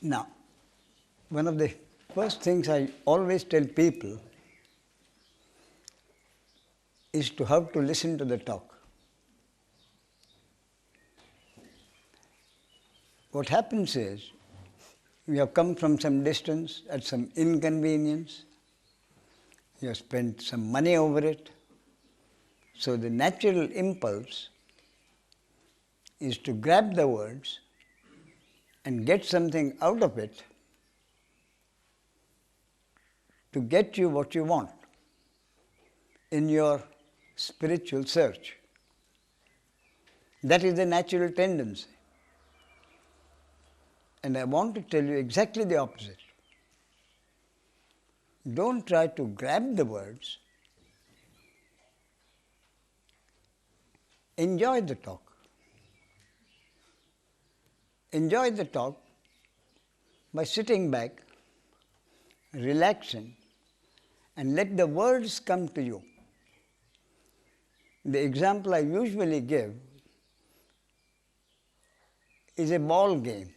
Now, one of the first things I always tell people is to how to listen to the talk. What happens is, you have come from some distance at some inconvenience, you have spent some money over it, so the natural impulse is to grab the words and get something out of it to get you what you want in your spiritual search. That is the natural tendency. And I want to tell you exactly the opposite. Don't try to grab the words. Enjoy the talk. Enjoy the talk by sitting back, relaxing, and let the words come to you. The example I usually give is a ball game,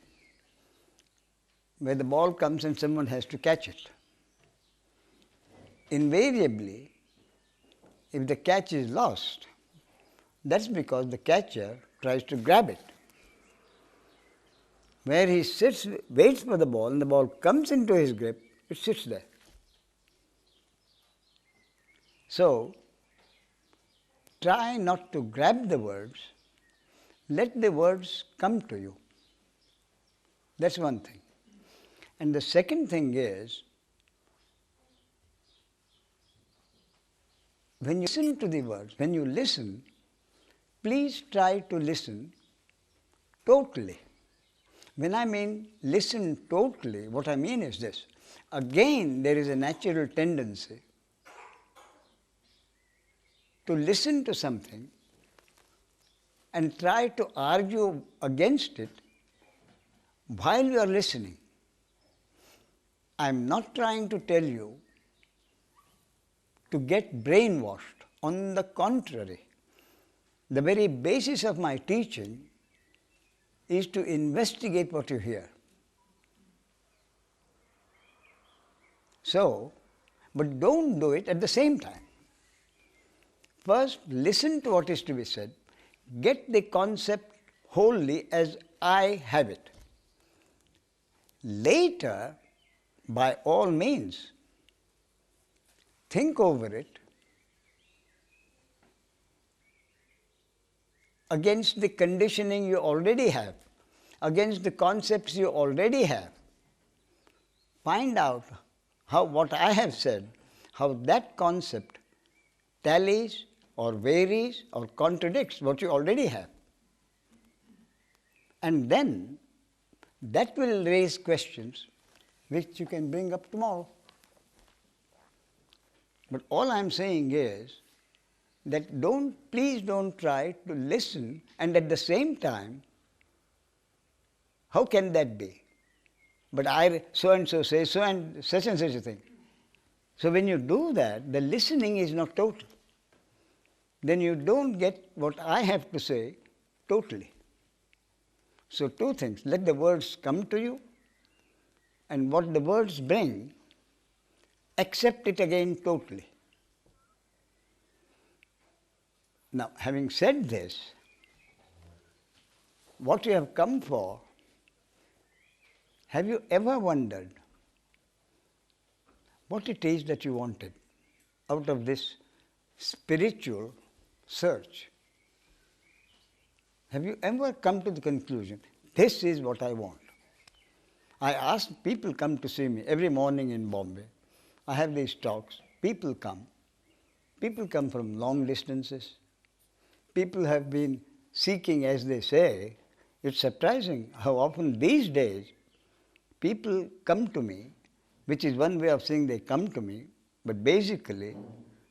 where the ball comes and someone has to catch it. Invariably, if the catch is lost, that's because the catcher tries to grab it. Where he sits, waits for the ball, and the ball comes into his grip, it sits there. So, try not to grab the words, let the words come to you. That's one thing. And the second thing is, when you listen to the words, when you listen, please try to listen totally. When I mean listen totally, what I mean is this. Again, there is a natural tendency to listen to something and try to argue against it while you are listening. I am not trying to tell you to get brainwashed. On the contrary, the very basis of my teaching is to investigate what you hear. So, but don't do it at the same time. First, listen to what is to be said. Get the concept wholly as I have it. Later, by all means, think over it against the conditioning you already have, against the concepts you already have. Find out how what I have said, how that concept tallies or varies or contradicts what you already have. And then that will raise questions which you can bring up tomorrow. But all I am saying is that please don't try to listen and at the same time, how can that be? But I so and so say so and such a thing. So when you do that, the listening is not total. Then you don't get what I have to say totally. So two things, let the words come to you, and what the words bring, accept it again totally. Now, having said this, what you have come for, have you ever wondered what it is that you wanted out of this spiritual search? Have you ever come to the conclusion, this is what I want? I ask people come to see me every morning in Bombay. I have these talks. People come. People come from long distances. People have been seeking, as they say. It's surprising how often these days people come to me, which is one way of saying they come to me, but basically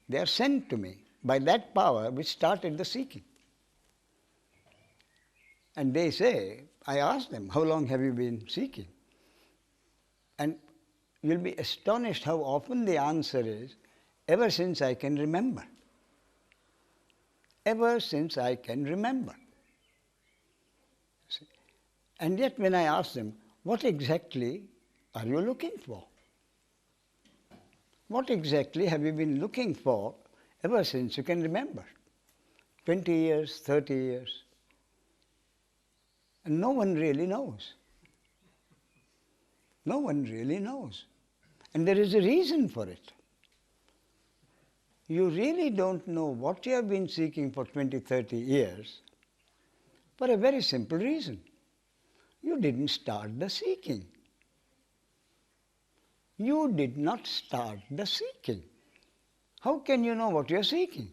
they are sent to me by that power which started the seeking. And they say, I ask them, how long have you been seeking? And you'll be astonished how often the answer is, ever since I can remember. Ever since I can remember. See? And yet when I ask them, what exactly are you looking for? What exactly have you been looking for ever since you can remember? 20 years, 30 years. And no one really knows. No one really knows. And there is a reason for it. You really don't know what you have been seeking for 20, 30 years for a very simple reason. You didn't start the seeking. You did not start the seeking. How can you know what you are seeking?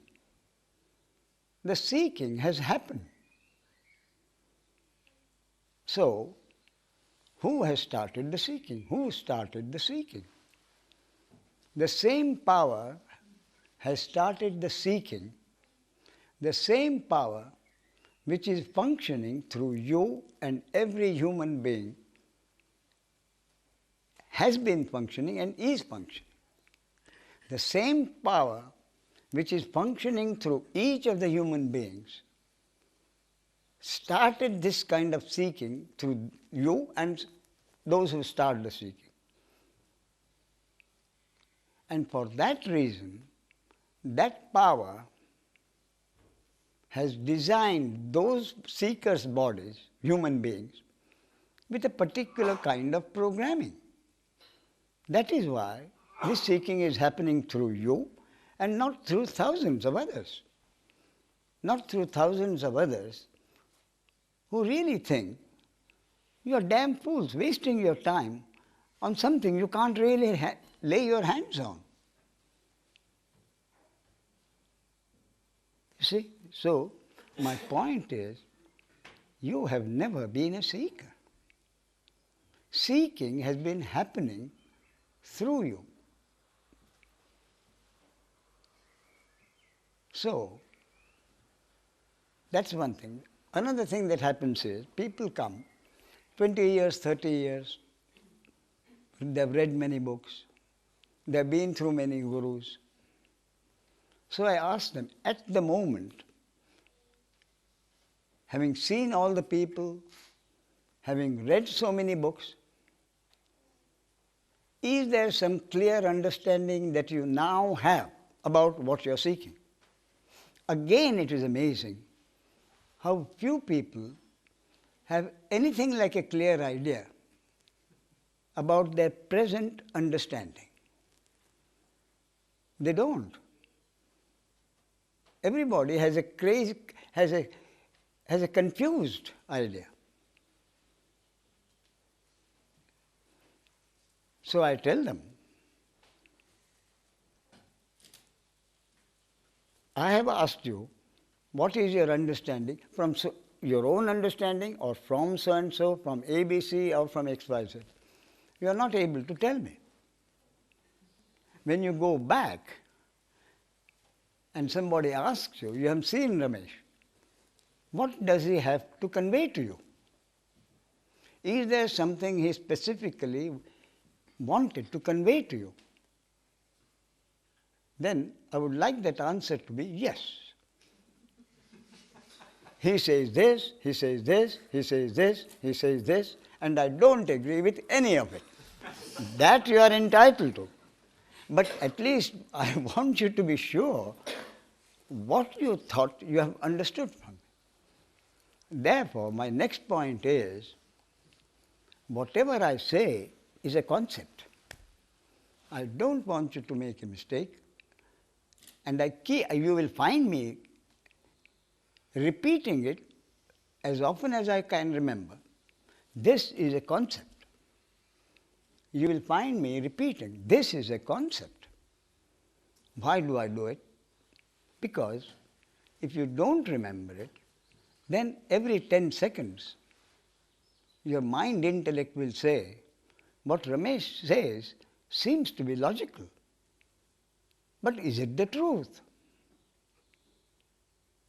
The seeking has happened. So, who has started the seeking? Who started the seeking? The same power has started the seeking, the same power which is functioning through you and every human being has been functioning and is functioning. The same power which is functioning through each of the human beings started this kind of seeking through you and those who start the seeking. And for that reason, that power has designed those seekers' bodies, human beings, with a particular kind of programming. That is why this seeking is happening through you and not through thousands of others. Not through thousands of others who really think you are damn fools wasting your time on something you can't really lay your hands on. You see? So, my point is, you have never been a seeker. Seeking has been happening through you. So, that's one thing. Another thing that happens is, people come, 20 years, 30 years, they've read many books, they've been through many gurus. So I asked them, at the moment, having seen all the people, having read so many books, is there some clear understanding that you now have about what you are seeking? Again, it is amazing how few people have anything like a clear idea about their present understanding. They don't. Everybody has a crazy, has a confused idea. So I tell them, I have asked you, what is your understanding from your own understanding or from so-and-so, from ABC or from XYZ? You are not able to tell me. When you go back and somebody asks you, you have seen Ramesh, what does he have to convey to you? Is there something he specifically wanted to convey to you? Then I would like that answer to be yes. He says this, he says this, he says this, he says this, and I don't agree with any of it. That you are entitled to. But at least I want you to be sure what you thought you have understood from me. Therefore, my next point is, whatever I say is a concept. I don't want you to make a mistake. And you will find me repeating it as often as I can remember. This is a concept. You will find me repeating, this is a concept. Why do I do it? Because if you don't remember it, then every 10 seconds, your mind intellect will say, what Ramesh says seems to be logical. But is it the truth?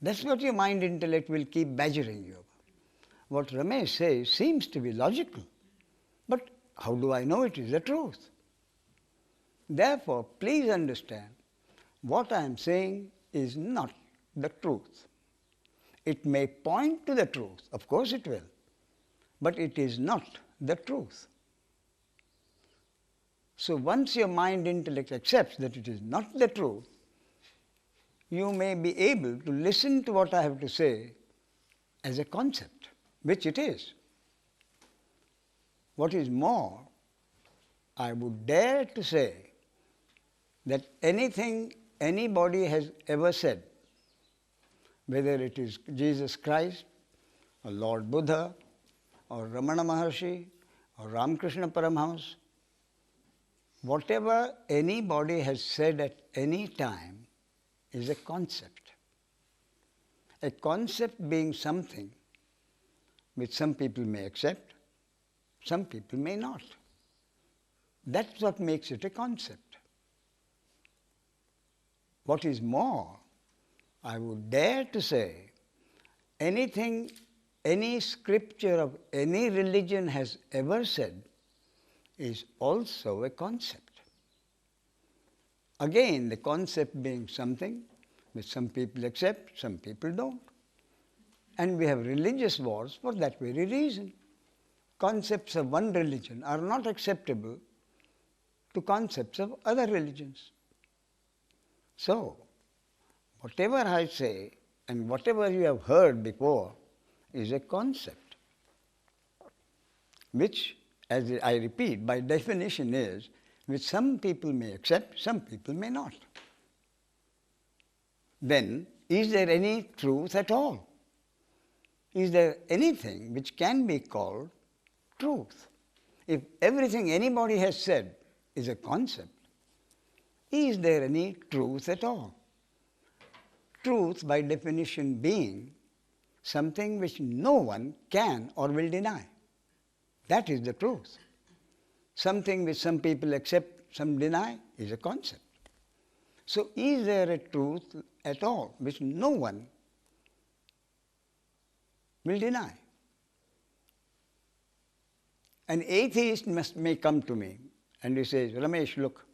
That's what your mind intellect will keep badgering you about. What Ramesh says seems to be logical. But how do I know it is the truth? Therefore, please understand, what I am saying is not the truth. It may point to the truth, of course it will, but it is not the truth. So once your mind intellect accepts that it is not the truth, you may be able to listen to what I have to say as a concept, which it is. What is more, I would dare to say that anything anybody has ever said, whether it is Jesus Christ, or Lord Buddha, or Ramana Maharshi, or Ramakrishna Paramhans, whatever anybody has said at any time is a concept. A concept being something which some people may accept, some people may not. That's what makes it a concept. What is more, I would dare to say, anything any scripture of any religion has ever said is also a concept. Again, the concept being something which some people accept, some people don't. And we have religious wars for that very reason. Concepts of one religion are not acceptable to concepts of other religions. So, whatever I say and whatever you have heard before is a concept, which, as I repeat, by definition is, which some people may accept, some people may not. Then, is there any truth at all? Is there anything which can be called truth? If everything anybody has said is a concept, is there any truth at all? Truth, by definition, being something which no one can or will deny. That is the truth. Something which some people accept, some deny, is a concept. So is there a truth at all which no one will deny? An atheist may come to me and he says, Ramesh, look,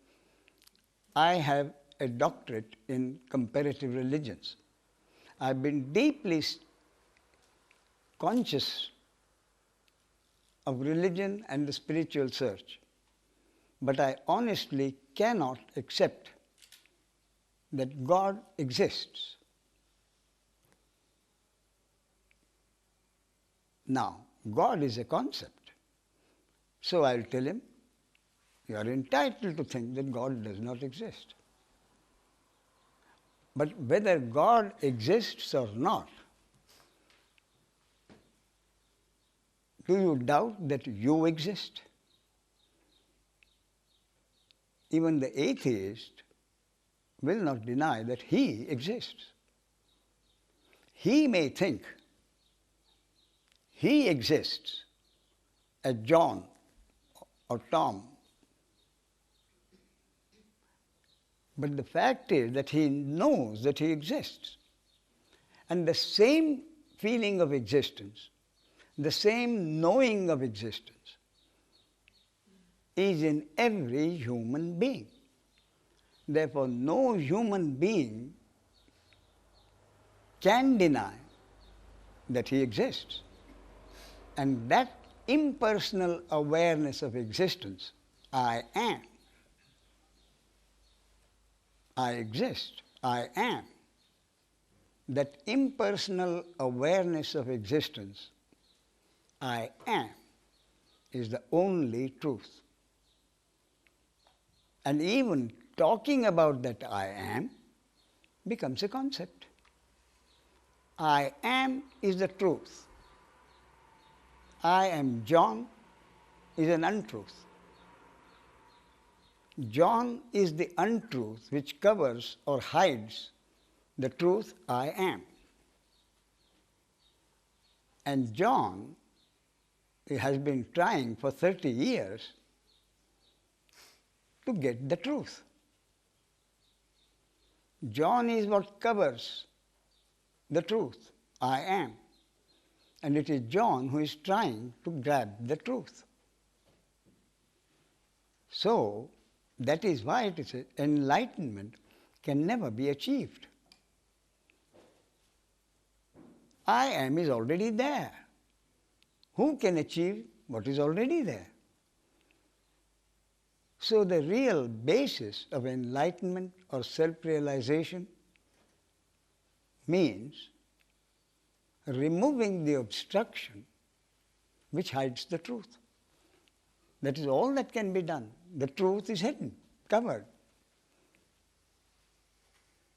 I have a doctorate in comparative religions. I've been deeply conscious of religion and the spiritual search, but I honestly cannot accept that God exists. Now, God is a concept. So I'll tell him, you are entitled to think that God does not exist. But whether God exists or not, do you doubt that you exist? Even the atheist will not deny that he exists. He may think he exists as John or Tom, but the fact is that he knows that he exists. And the same feeling of existence, the same knowing of existence is in every human being. Therefore, no human being can deny that he exists. And that impersonal awareness of existence, I am, I exist, I am, that impersonal awareness of existence, I am, is the only truth. And even talking about that I am becomes a concept. I am is the truth. I am John is an untruth. John is the untruth which covers or hides the truth I am. And John has been trying for 30 years to get the truth. John is what covers the truth, I am. And it is John who is trying to grab the truth. So, that is why it is enlightenment can never be achieved. I am is already there. Who can achieve what is already there. So the real basis of enlightenment or self-realization means removing the obstruction which hides the truth. That is all that can be done. The truth is hidden, covered.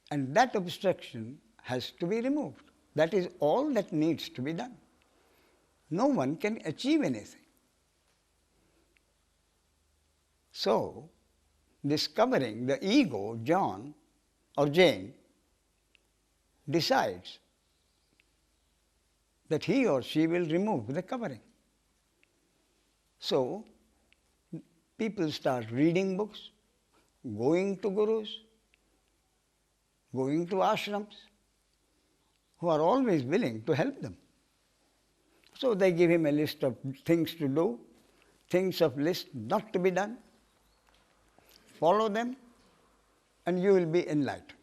And that obstruction has to be removed. That is all that needs to be done. No one can achieve anything. So, discovering the ego, John or Jane, decides that he or she will remove the covering. So, people start reading books, going to gurus, going to ashrams, who are always willing to help them. So they give him a list of things to do, things of list not to be done. Follow them and you will be enlightened.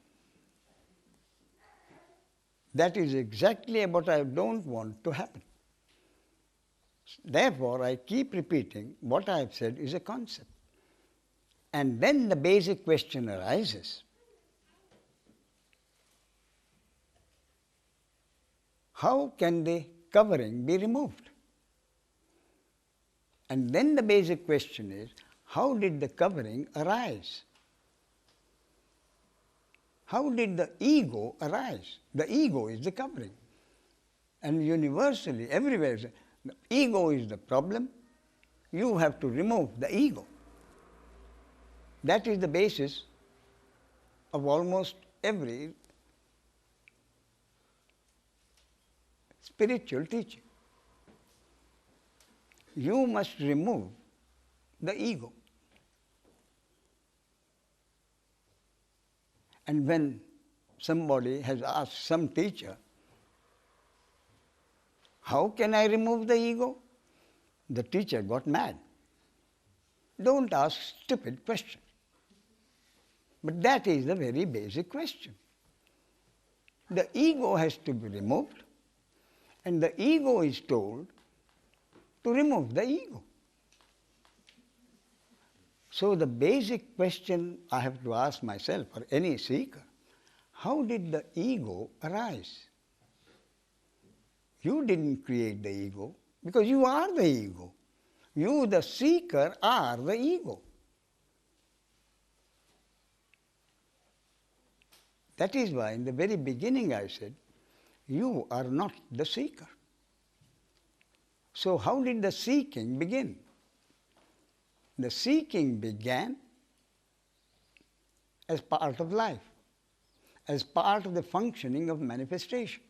That is exactly what I don't want to happen. Therefore, I keep repeating what I have said is a concept. And then the basic question arises. How can the covering be removed? And then the basic question is, how did the covering arise? How did the ego arise? The ego is the covering. And universally, everywhere, the ego is the problem. You have to remove the ego. That is the basis of almost every spiritual teaching. You must remove the ego. And when somebody has asked some teacher, how can I remove the ego? The teacher got mad. Don't ask stupid questions. But that is the very basic question. The ego has to be removed, and the ego is told to remove the ego. So the basic question I have to ask myself, or any seeker, how did the ego arise? You didn't create the ego, because you are the ego. You, the seeker, are the ego. That is why in the very beginning I said, you are not the seeker. So how did the seeking begin? The seeking began as part of life, as part of the functioning of manifestation.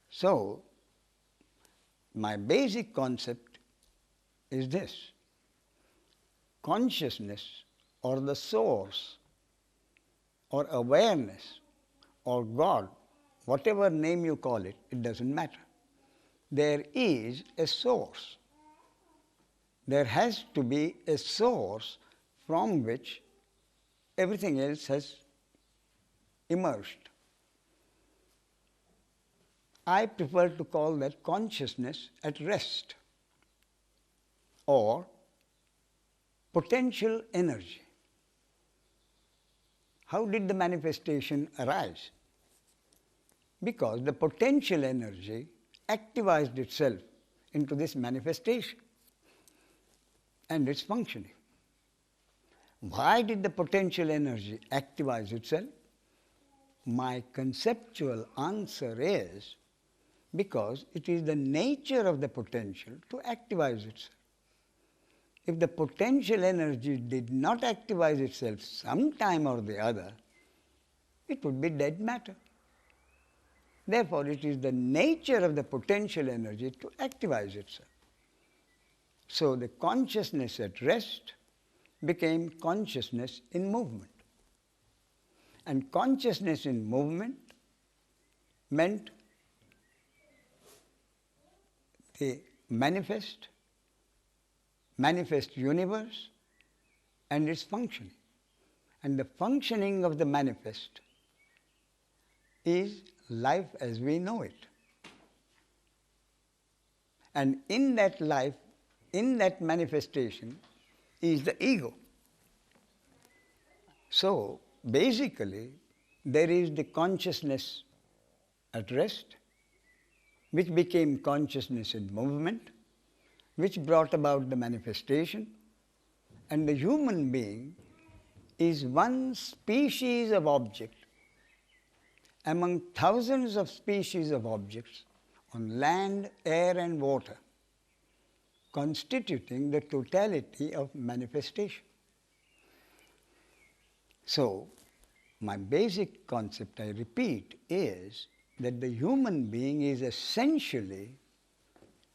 So, my basic concept is this: consciousness, or the source, or awareness, or God, whatever name you call it, it doesn't matter. There is a source. There has to be a source from which everything else has emerged. I prefer to call that consciousness at rest, or potential energy. How did the manifestation arise? Because the potential energy activized itself into this manifestation and its functioning. Why did the potential energy activize itself? My conceptual answer is because it is the nature of the potential to activize itself. If the potential energy did not activize itself sometime or the other, it would be dead matter. Therefore, it is the nature of the potential energy to activize itself. So, the consciousness at rest became consciousness in movement. And consciousness in movement meant the manifest universe and its functioning. And the functioning of the manifest is life as we know it. And in that life, in that manifestation, is the ego. So, basically, there is the consciousness at rest, which became consciousness in movement, which brought about the manifestation, and the human being is one species of object among thousands of species of objects on land, air and water, constituting the totality of manifestation. So, my basic concept, I repeat, is that the human being is essentially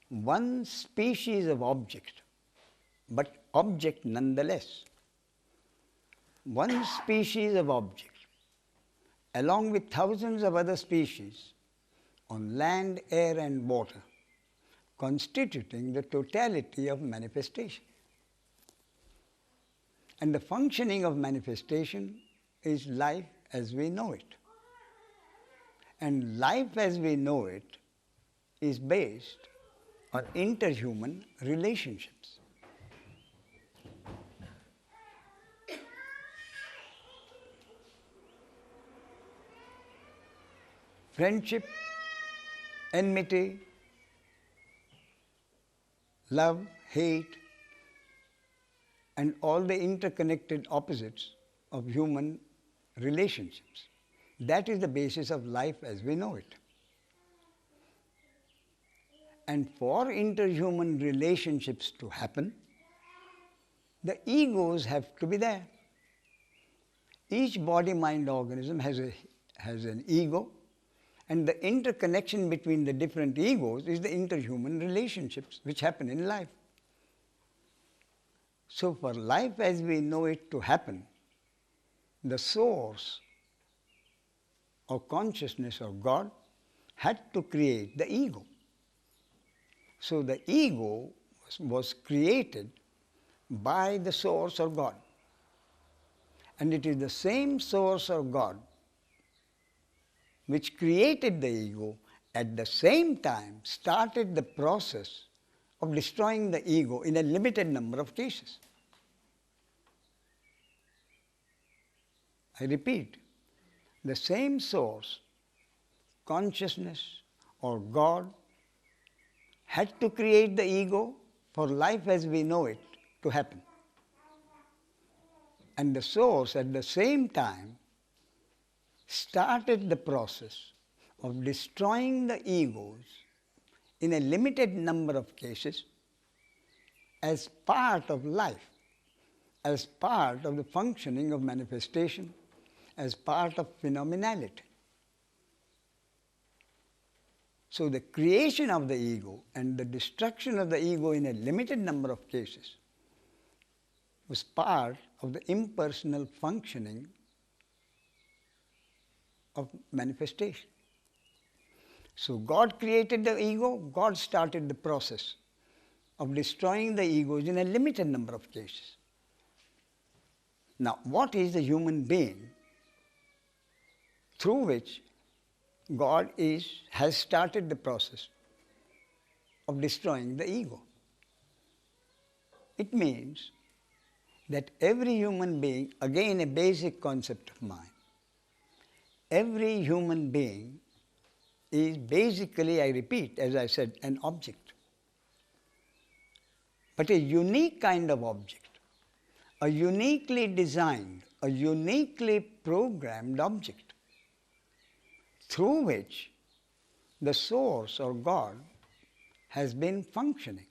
one species of object, but object nonetheless. One species of object, along with thousands of other species on land, air and water, constituting the totality of manifestation. And the functioning of manifestation is life as we know it. And life as we know it is based on interhuman relationships. Friendship, enmity, love, hate, and all the interconnected opposites of human relationships. That is the basis of life as we know it. And for interhuman relationships to happen, the egos have to be there. Each body-mind organism has an ego, and the interconnection between the different egos is the interhuman relationships which happen in life. So for life as we know it to happen, the source of consciousness of God had to create the ego. So the ego was created by the source of God. And it is the same source of God which created the ego, at the same time started the process of destroying the ego in a limited number of cases. I repeat, the same source, consciousness or God, had to create the ego for life as we know it to happen. And the source at the same time started the process of destroying the egos in a limited number of cases as part of life, as part of the functioning of manifestation, as part of phenomenality. So the creation of the ego and the destruction of the ego in a limited number of cases was part of the impersonal functioning of manifestation. So God created the ego, God started the process of destroying the egos in a limited number of cases. Now, what is the human being through which God has started the process of destroying the ego? It means that every human being, again a basic concept of mine, every human being is basically, I repeat, as I said, an object. But a unique kind of object, a uniquely designed, a uniquely programmed object, through which the source or God has been functioning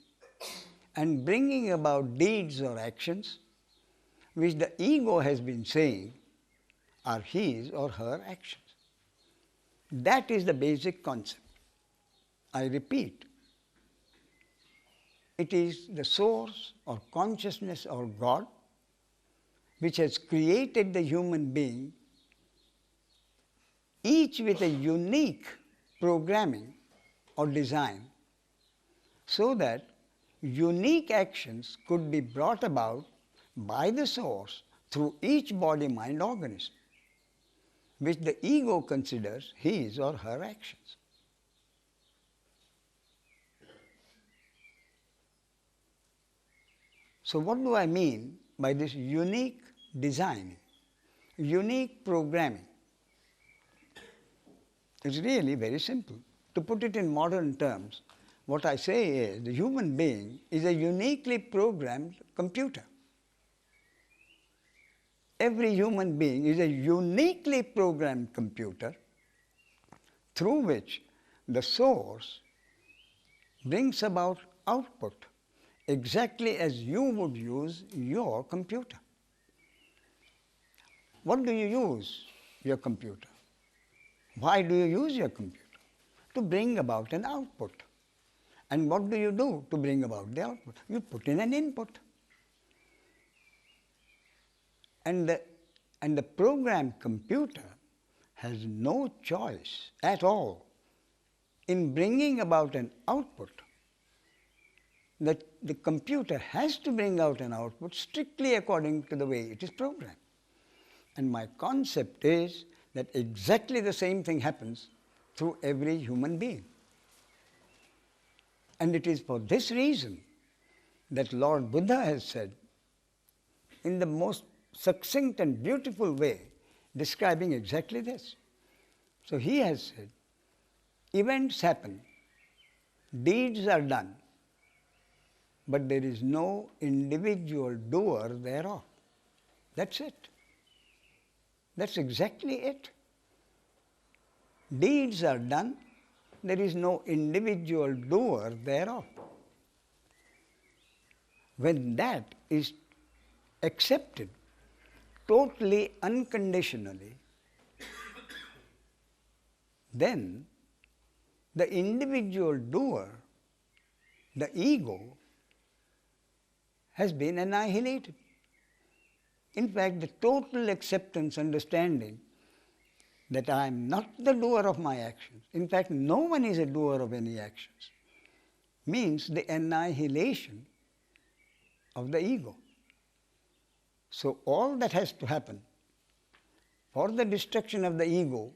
and bringing about deeds or actions which the ego has been saying are his or her actions. That is the basic concept. I repeat, it is the source or consciousness or God which has created the human being, each with a unique programming or design, so that unique actions could be brought about by the source through each body-mind organism, which the ego considers his or her actions. So what do I mean by this unique design, unique programming? It's really very simple. To put it in modern terms, what I say is the human being is a uniquely programmed computer. Every human being is a uniquely programmed computer through which the source brings about output exactly as you would use your computer. What do you use your computer? Why do you use your computer? To bring about an output. And what do you do to bring about the output? You put in an input. And the programmed computer has no choice at all in bringing about an output. That the computer has to bring out an output strictly according to the way it is programmed. And my concept is that exactly the same thing happens through every human being. And it is for this reason that Lord Buddha has said, in the most succinct and beautiful way, describing exactly this. So he has said, events happen, deeds are done, but there is no individual doer thereof. That's it. That's exactly it. Deeds are done, there is no individual doer thereof. When that is accepted totally unconditionally, then the individual doer, the ego, has been annihilated. In fact, the total acceptance, understanding that I am not the doer of my actions, in fact, no one is a doer of any actions, means the annihilation of the ego. So all that has to happen for the destruction of the ego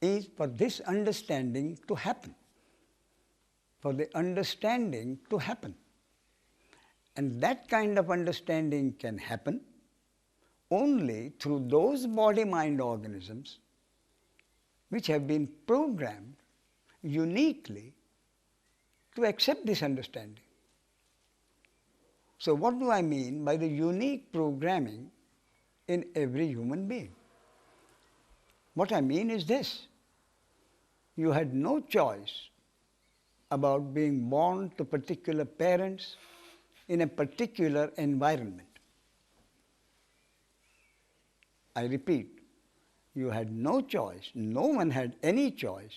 is for this understanding to happen, for the understanding to happen. And that kind of understanding can happen only through those body-mind organisms which have been programmed uniquely to accept this understanding. So what do I mean by the unique programming in every human being? What I mean is this: you had no choice about being born to particular parents in a particular environment. I repeat, you had no choice, no one had any choice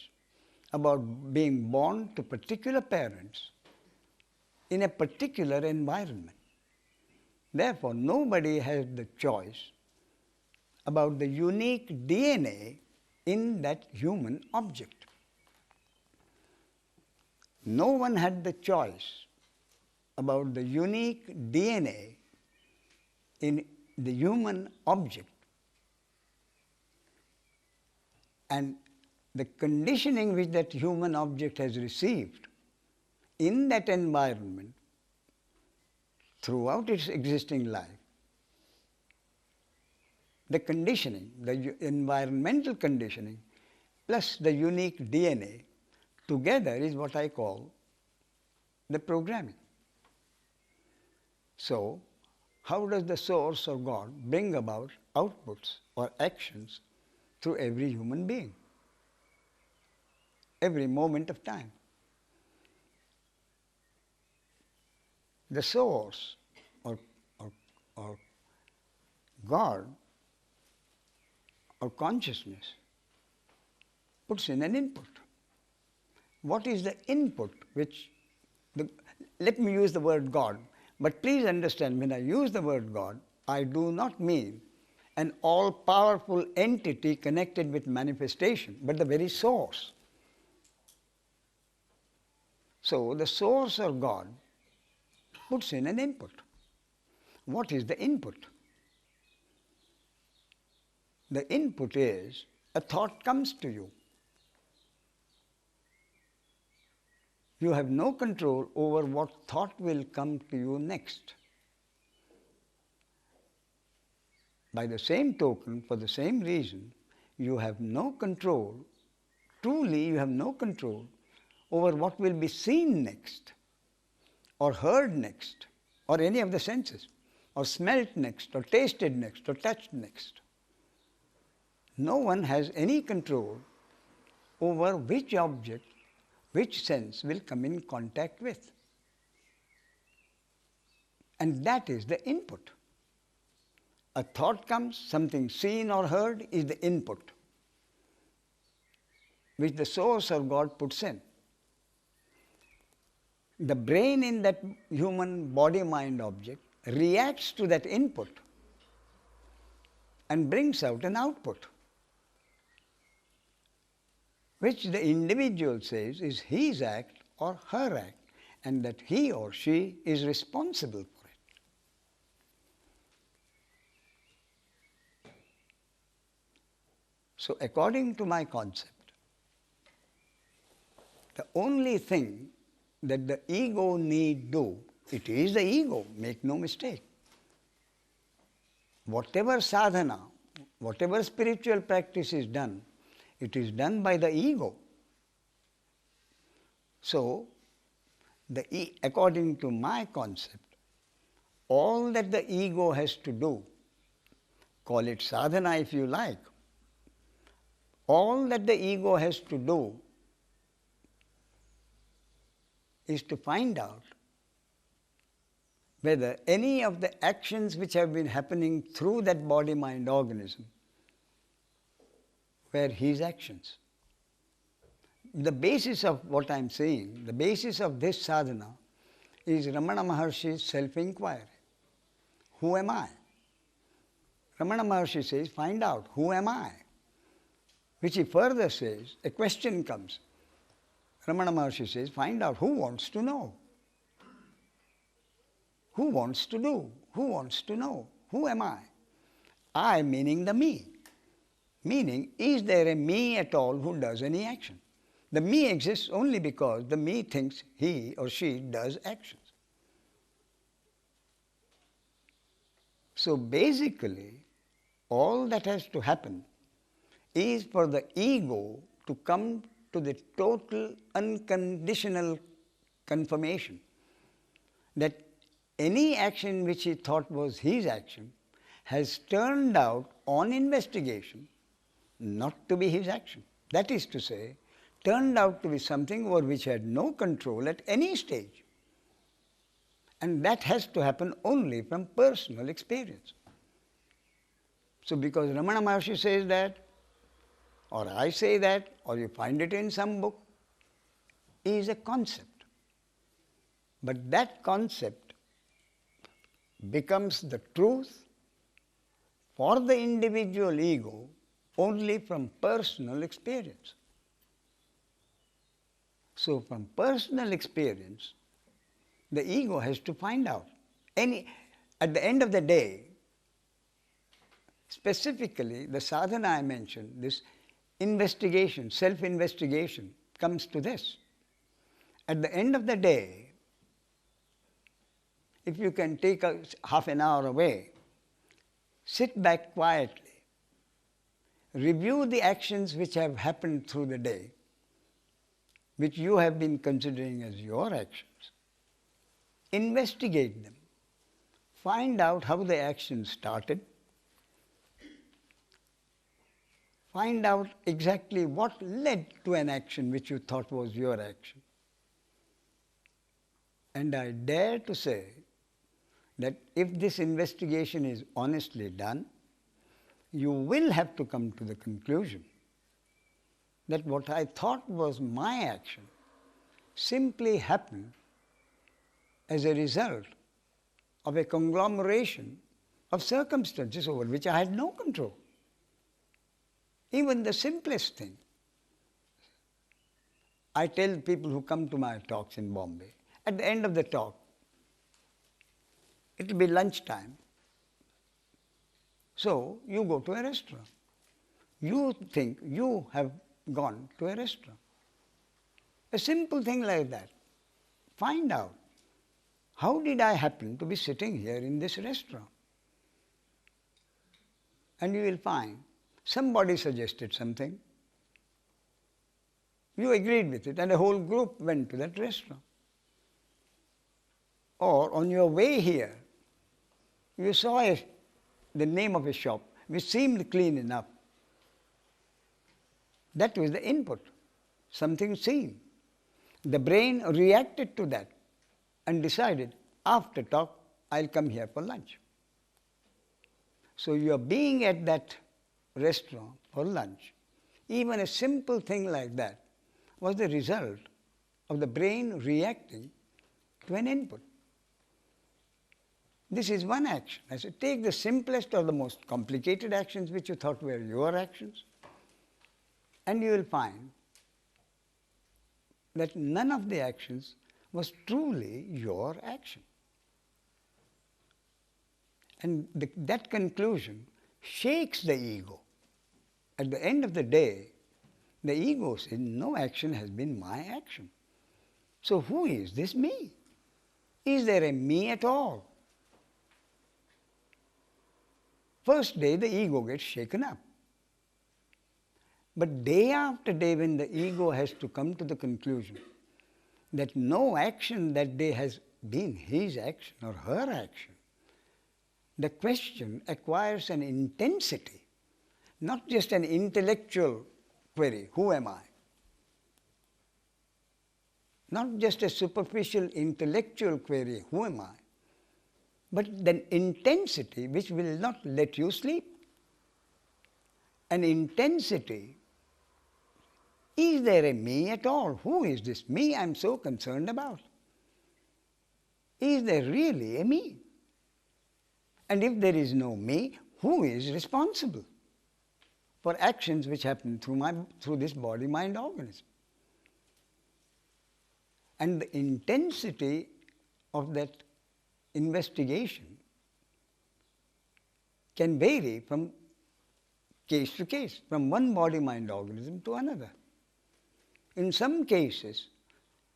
about being born to particular parents in a particular environment. Therefore, nobody has the choice about the unique DNA in that human object. No one had the choice about the unique DNA in the human object. And the conditioning which that human object has received in that environment throughout its existing life, the conditioning, the environmental conditioning, plus the unique DNA, together is what I call the programming. So, how does the source or God bring about outputs or actions through every human being, every moment of time? The source or God or consciousness puts in an input. What is the input which, let me use the word God, but please understand, when I use the word God, I do not mean an all-powerful entity connected with manifestation, but the very source. So the source or God puts in an input. What is the input? The input is a thought comes to you. You have no control over what thought will come to you next. By the same token, for the same reason, you have no control, truly you have no control over what will be seen next, or heard next, or any of the senses, or smelt next, or tasted next, or touched next. No one has any control over which object, which sense will come in contact with. And that is the input. A thought comes, something seen or heard is the input, which the source or God puts in. The brain in that human body-mind object reacts to that input and brings out an output, which the individual says is his act or her act, and that he or she is responsible for it. So according to my concept, the only thing that the ego need do, it is the ego, make no mistake. Whatever sadhana, whatever spiritual practice is done, it is done by the ego. So, according to my concept, all that the ego has to do, call it sadhana if you like, all that the ego has to do is to find out whether any of the actions which have been happening through that body-mind organism were his actions. The basis of what I am saying, the basis of this sadhana is Ramana Maharshi's self-inquiry. Who am I? Ramana Maharshi says, find out, who am I? Which he further says, a question comes. Ramana Maharshi says, find out who wants to know. Who wants to do? Who wants to know? Who am I? I meaning the me. Meaning, is there a me at all who does any action? The me exists only because the me thinks he or she does actions. So basically, all that has to happen is for the ego to come to the total unconditional confirmation that any action which he thought was his action has turned out on investigation not to be his action. That is to say, turned out to be something over which he had no control at any stage. And that has to happen only from personal experience. So because Ramana Maharshi says that, or I say that, or you find it in some book, is a concept. But that concept becomes the truth for the individual ego only from personal experience. So from personal experience, the ego has to find out. At the end of the day, specifically the sadhana I mentioned, this investigation, self-investigation comes to this. At the end of the day, if you can take half an hour away, sit back quietly, review the actions which have happened through the day, which you have been considering as your actions, investigate them, find out how the action started, find out exactly what led to an action which you thought was your action. And I dare to say that if this investigation is honestly done, you will have to come to the conclusion that what I thought was my action simply happened as a result of a conglomeration of circumstances over which I had no control. Even the simplest thing. I tell people who come to my talks in Bombay, at the end of the talk, it will be lunchtime. So you go to a restaurant. You think you have gone to a restaurant. A simple thing like that. find out, how did I happen to be sitting here in this restaurant? And you will find somebody suggested something. You agreed with it and a whole group went to that restaurant. Or on your way here, you saw the name of a shop which seemed clean enough. That was the input, something seen. The brain reacted to that and decided, after talk, I'll come here for lunch. So your being at that restaurant for lunch, even a simple thing like that, was the result of the brain reacting to an input. This is one action. I said, take the simplest or the most complicated actions which you thought were your actions, and you will find that none of the actions was truly your action. And that conclusion shakes the ego. At the end of the day, the ego says, no action has been my action. So who is this me? Is there a me at all? First day, the ego gets shaken up. But day after day, when the ego has to come to the conclusion that no action that day has been his action or her action, the question acquires an intensity, not just an intellectual query, who am I? Not just a superficial intellectual query, who am I? But the intensity which will not let you sleep. An intensity, is there a me at all? Who is this me I'm so concerned about? Is there really a me? And if there is no me, who is responsible for actions which happen through this body-mind organism? And the intensity of that investigation can vary from case to case, from one body-mind organism to another. In some cases,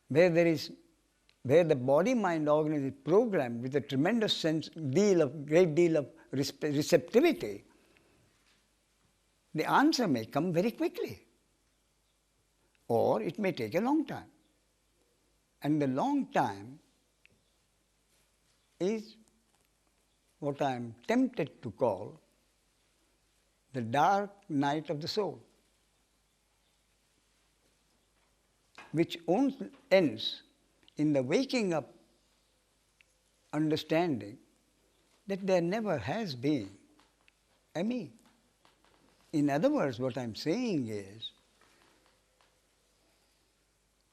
where the body-mind organism is programmed with a tremendous great deal of receptivity, the answer may come very quickly, or it may take a long time. And the long time is what I am tempted to call the dark night of the soul, which ends in the waking up understanding that there never has been a me. In other words, what I'm saying is,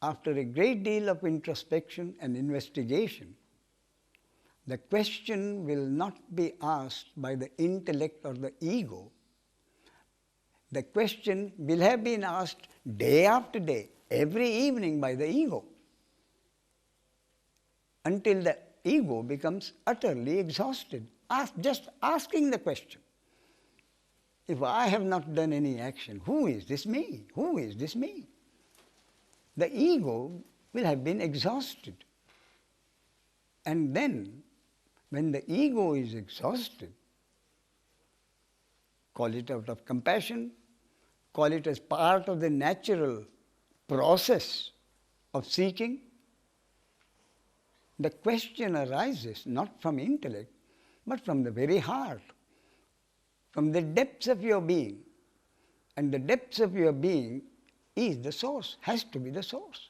after a great deal of introspection and investigation, the question will not be asked by the intellect or the ego. The question will have been asked day after day, every evening by the ego, until the ego becomes utterly exhausted, just asking the question. If I have not done any action, who is this me? Who is this me? The ego will have been exhausted. And then, when the ego is exhausted, call it out of compassion, call it as part of the natural process of seeking, the question arises not from intellect, but from the very heart, from the depths of your being. And the depths of your being is the source, has to be the source.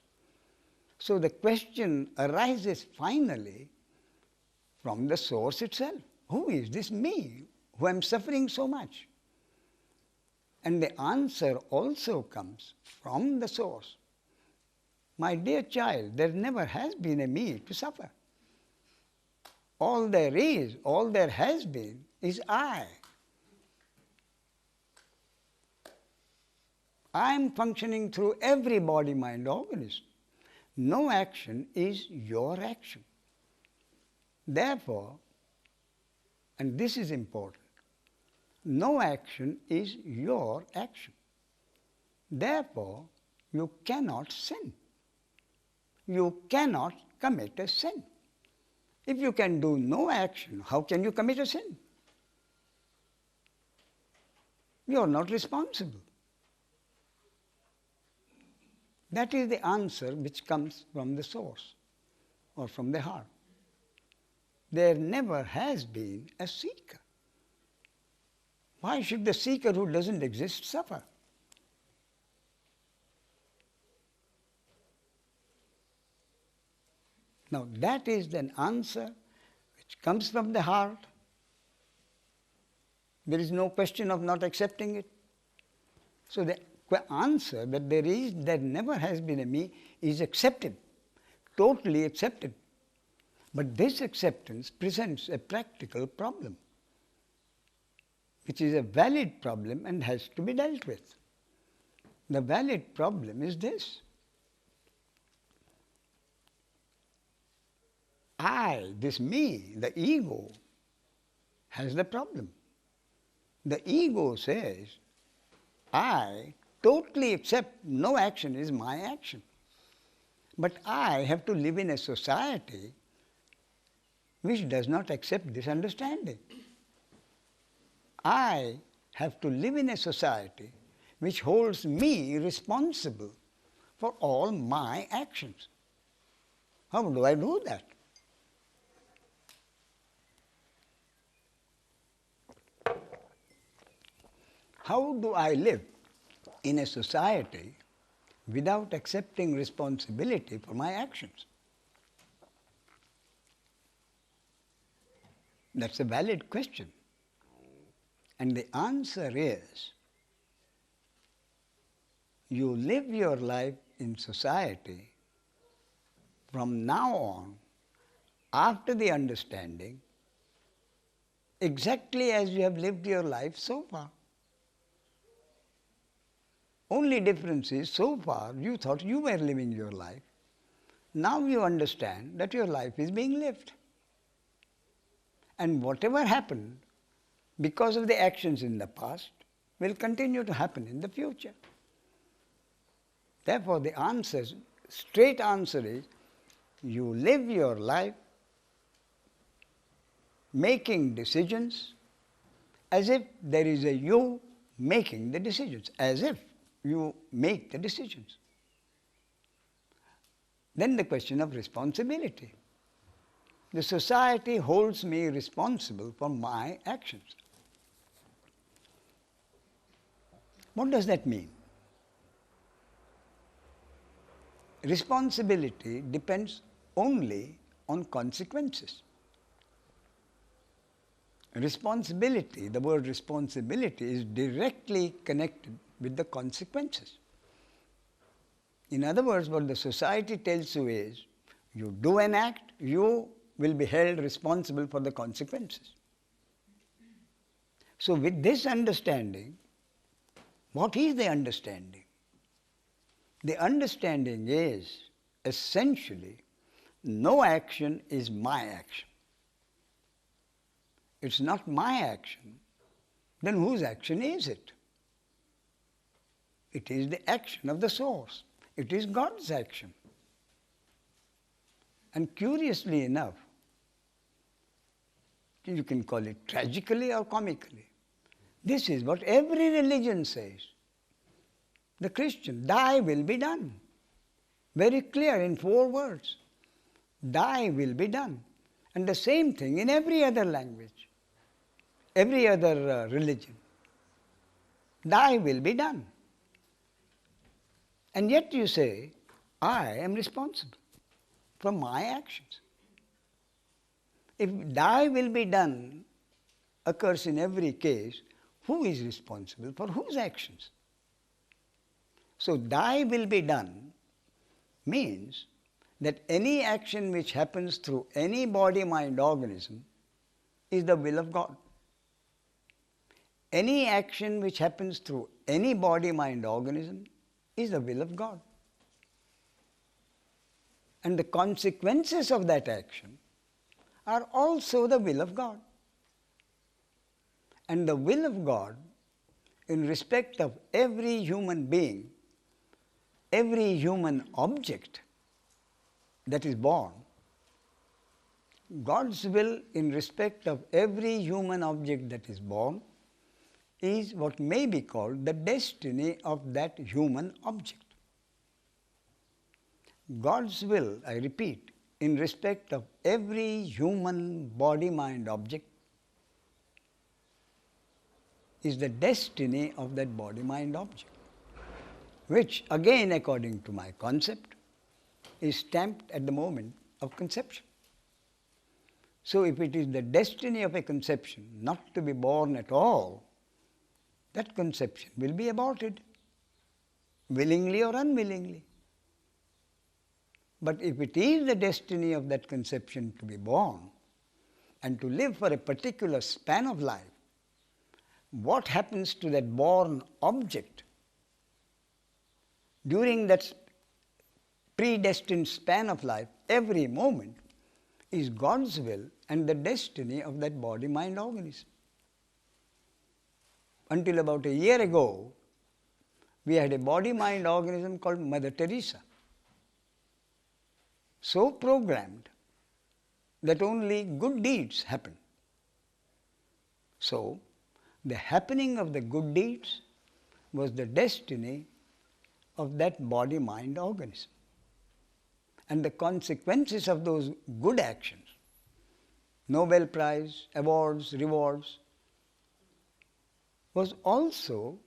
So the question arises finally from the source itself. Who is this me who am suffering so much? And the answer also comes from the source. My dear child, there never has been a me to suffer. All there is, all there has been is I. I am functioning through every body-mind organism. No action is your action. Therefore, and this is important, no action is your action. Therefore, you cannot sin. you cannot commit a sin. If you can do no action, how can you commit a sin? You are not responsible. That is the answer which comes from the source or from the heart. There never has been a seeker. Why should the seeker who doesn't exist suffer? Now that is an answer which comes from the heart. There is no question of not accepting it. So the answer that there never has been a me is accepted, totally accepted. But this acceptance presents a practical problem, which is a valid problem and has to be dealt with. The valid problem is this. I, this me, the ego, has the problem. The ego says, I totally accept no action is my action. But I have to live in a society which does not accept this understanding. I have to live in a society which holds me responsible for all my actions. How do I do that? How do I live in a society without accepting responsibility for my actions? That's a valid question. And the answer is, you live your life in society from now on, after the understanding, exactly as you have lived your life so far. Only difference is, so far you thought you were living your life. Now you understand that your life is being lived. And whatever happened because of the actions in the past will continue to happen in the future. Therefore, the answer, straight answer is, you live your life making decisions as if there is a you making the decisions, as if you make the decisions. Then the question of responsibility. The society holds me responsible for my actions. What does that mean? Responsibility depends only on consequences. Responsibility, the word responsibility, is directly connected with the consequences. In other words, what the society tells you is, you do an act, you will be held responsible for the consequences. So with this understanding, what is the understanding? The understanding is essentially, no action is my action. It's not my action, then whose action is it? It is the action of the source. It is God's action. And curiously enough, you can call it tragically or comically, this is what every religion says. The Christian, thy will be done. Very clear in 4 words. Thy will be done. And the same thing in every other language, every other religion. Thy will be done. And yet you say, I am responsible for my actions. If thy will be done occurs in every case, who is responsible for whose actions? So thy will be done means that any action which happens through any body, mind, organism is the will of God. Any action which happens through any body, mind, organism is the will of God. And the consequences of that action are also the will of God. And the will of God in respect of every human being, every human object, that is born, God's will in respect of every human object that is born is what may be called the destiny of that human object. God's will, I repeat, in respect of every human body-mind object is the destiny of that body-mind object, which again, according to my concept, is stamped at the moment of conception. So if it is the destiny of a conception not to be born at all, that conception will be aborted, willingly or unwillingly. But if it is the destiny of that conception to be born and to live for a particular span of life, what happens to that born object during that predestined span of life, every moment, is God's will and the destiny of that body-mind organism. Until about a year ago, we had a body-mind organism called Mother Teresa, so programmed that only good deeds happen. So, the happening of the good deeds was the destiny of that body-mind organism. And the consequences of those good actions, Nobel Prize, awards, rewards, was also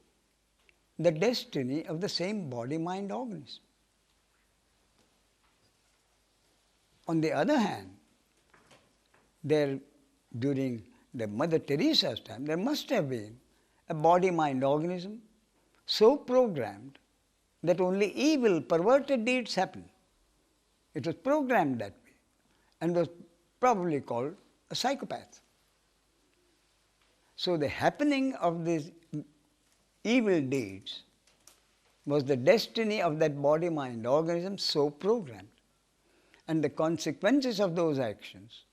the destiny of the same body-mind organism. On the other hand, during the Mother Teresa's time, there must have been a body-mind organism so programmed that only evil, perverted deeds happen. It was programmed that way and was probably called a psychopath. So the happening of these evil deeds was the destiny of that body-mind organism so programmed. And the consequences of those actions,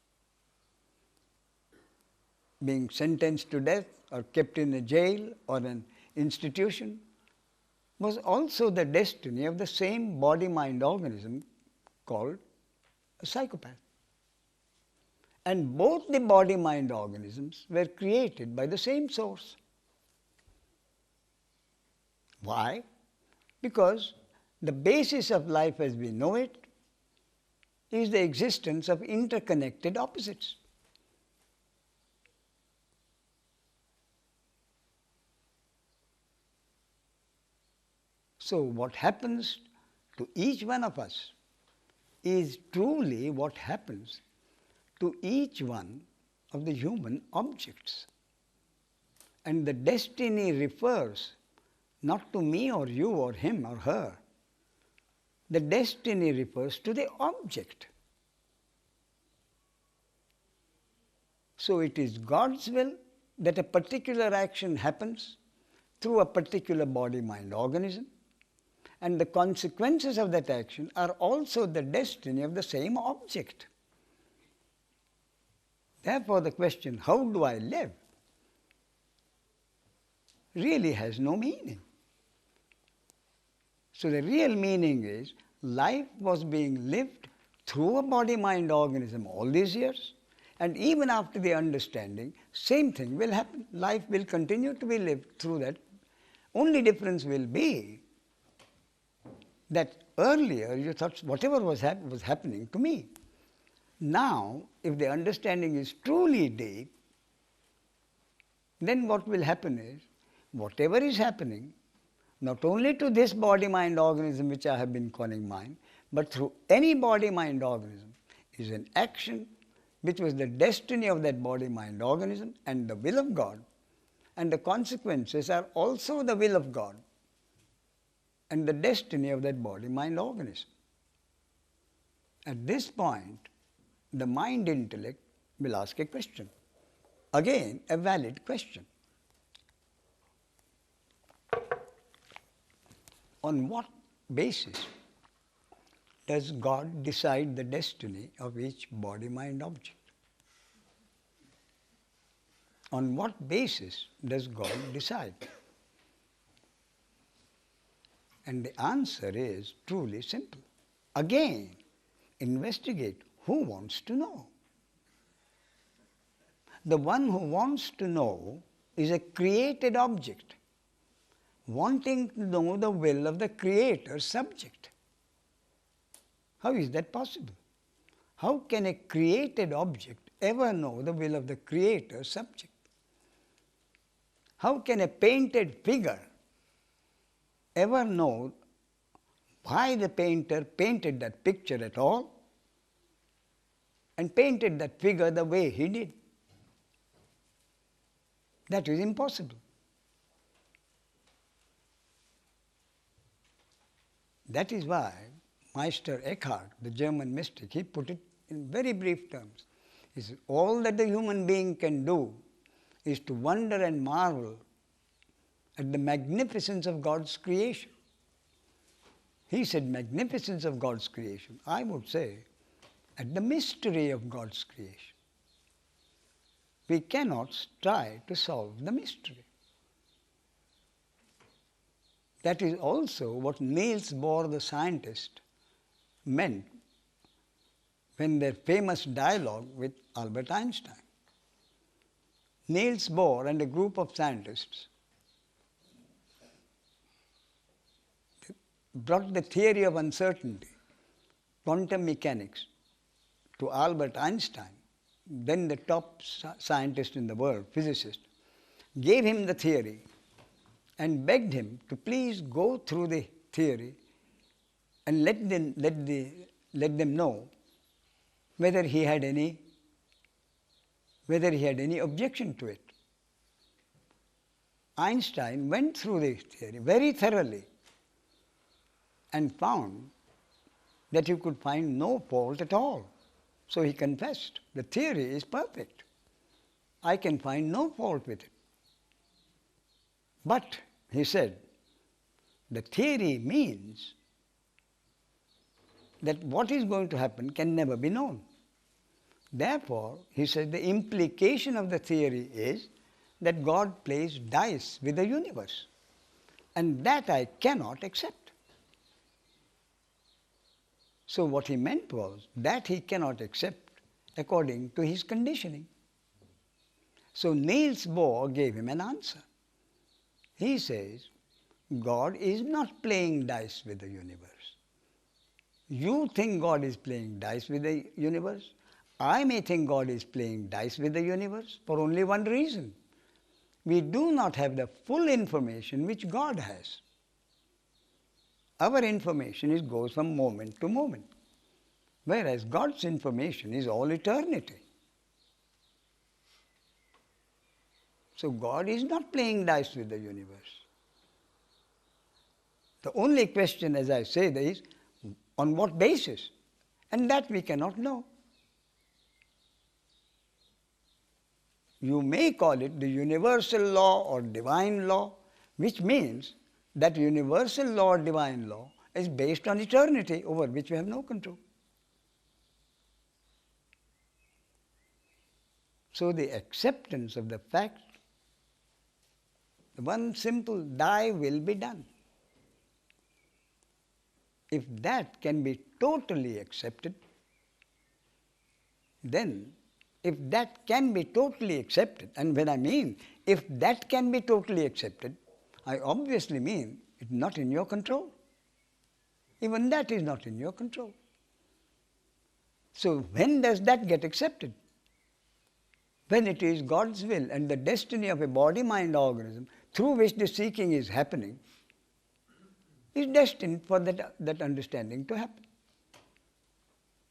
being sentenced to death or kept in a jail or an institution, was also the destiny of the same body-mind organism called a psychopath. And both the body-mind organisms were created by the same source. Why? Because the basis of life as we know it is the existence of interconnected opposites. So what happens to each one of us is truly what happens to each one of the human objects. And the destiny refers not to me or you or him or her. The destiny refers to the object. So it is God's will that a particular action happens through a particular body-mind organism, and the consequences of that action are also the destiny of the same object. Therefore, the question, how do I live, really has no meaning. So the real meaning is life was being lived through a body-mind organism all these years, and even after the understanding, same thing will happen. Life will continue to be lived through that. Only difference will be that earlier you thought whatever was happening to me. Now, if the understanding is truly deep, then what will happen is, whatever is happening, not only to this body-mind organism which I have been calling mine, but through any body-mind organism, is an action which was the destiny of that body-mind organism and the will of God, and the consequences are also the will of God and the destiny of that body-mind organism. At this point, the mind-intellect will ask a question, again a valid question. On what basis does God decide the destiny of each body-mind object? On what basis does God decide? And the answer is truly simple. Again, investigate. Who wants to know? The one who wants to know is a created object, wanting to know the will of the creator subject. How is that possible? How can a created object ever know the will of the creator subject? How can a painted figure ever know why the painter painted that picture at all and painted that figure the way he did? That is impossible. That is why Meister Eckhart, the German mystic, he put it in very brief terms. He said, all that the human being can do is to wonder and marvel at the magnificence of God's creation. He said magnificence of God's creation. I would say at the mystery of God's creation. We cannot try to solve the mystery. That is also what Niels Bohr, the scientist, meant when their famous dialogue with Albert Einstein. Niels Bohr and a group of scientists brought the theory of uncertainty, quantum mechanics, to Albert Einstein, then the top scientist in the world, physicist, gave him the theory and begged him to please go through the theory and let them know whether he had any objection to it. Einstein went through the theory very thoroughly and found that he could find no fault at all. So he confessed, the theory is perfect. I can find no fault with it. But, he said, the theory means that what is going to happen can never be known. Therefore, he said, the implication of the theory is that God plays dice with the universe. And that I cannot accept. So what he meant was that he cannot accept according to his conditioning. So Niels Bohr gave him an answer. He says, God is not playing dice with the universe. You think God is playing dice with the universe. I may think God is playing dice with the universe for only one reason. We do not have the full information which God has. Our information goes from moment to moment, whereas God's information is all eternity. So God is not playing dice with the universe. The only question, as I say, is on what basis? And that we cannot know. You may call it the universal law or divine law, which means that universal law or divine law is based on eternity over which we have no control. So the acceptance of the fact, one simple thy will be done. If that can be totally accepted, then if that can be totally accepted, and when I mean if that can be totally accepted, I obviously mean it's not in your control. Even that is not in your control. So when does that get accepted? When it is God's will and the destiny of a body-mind organism through which the seeking is happening is destined for that understanding to happen.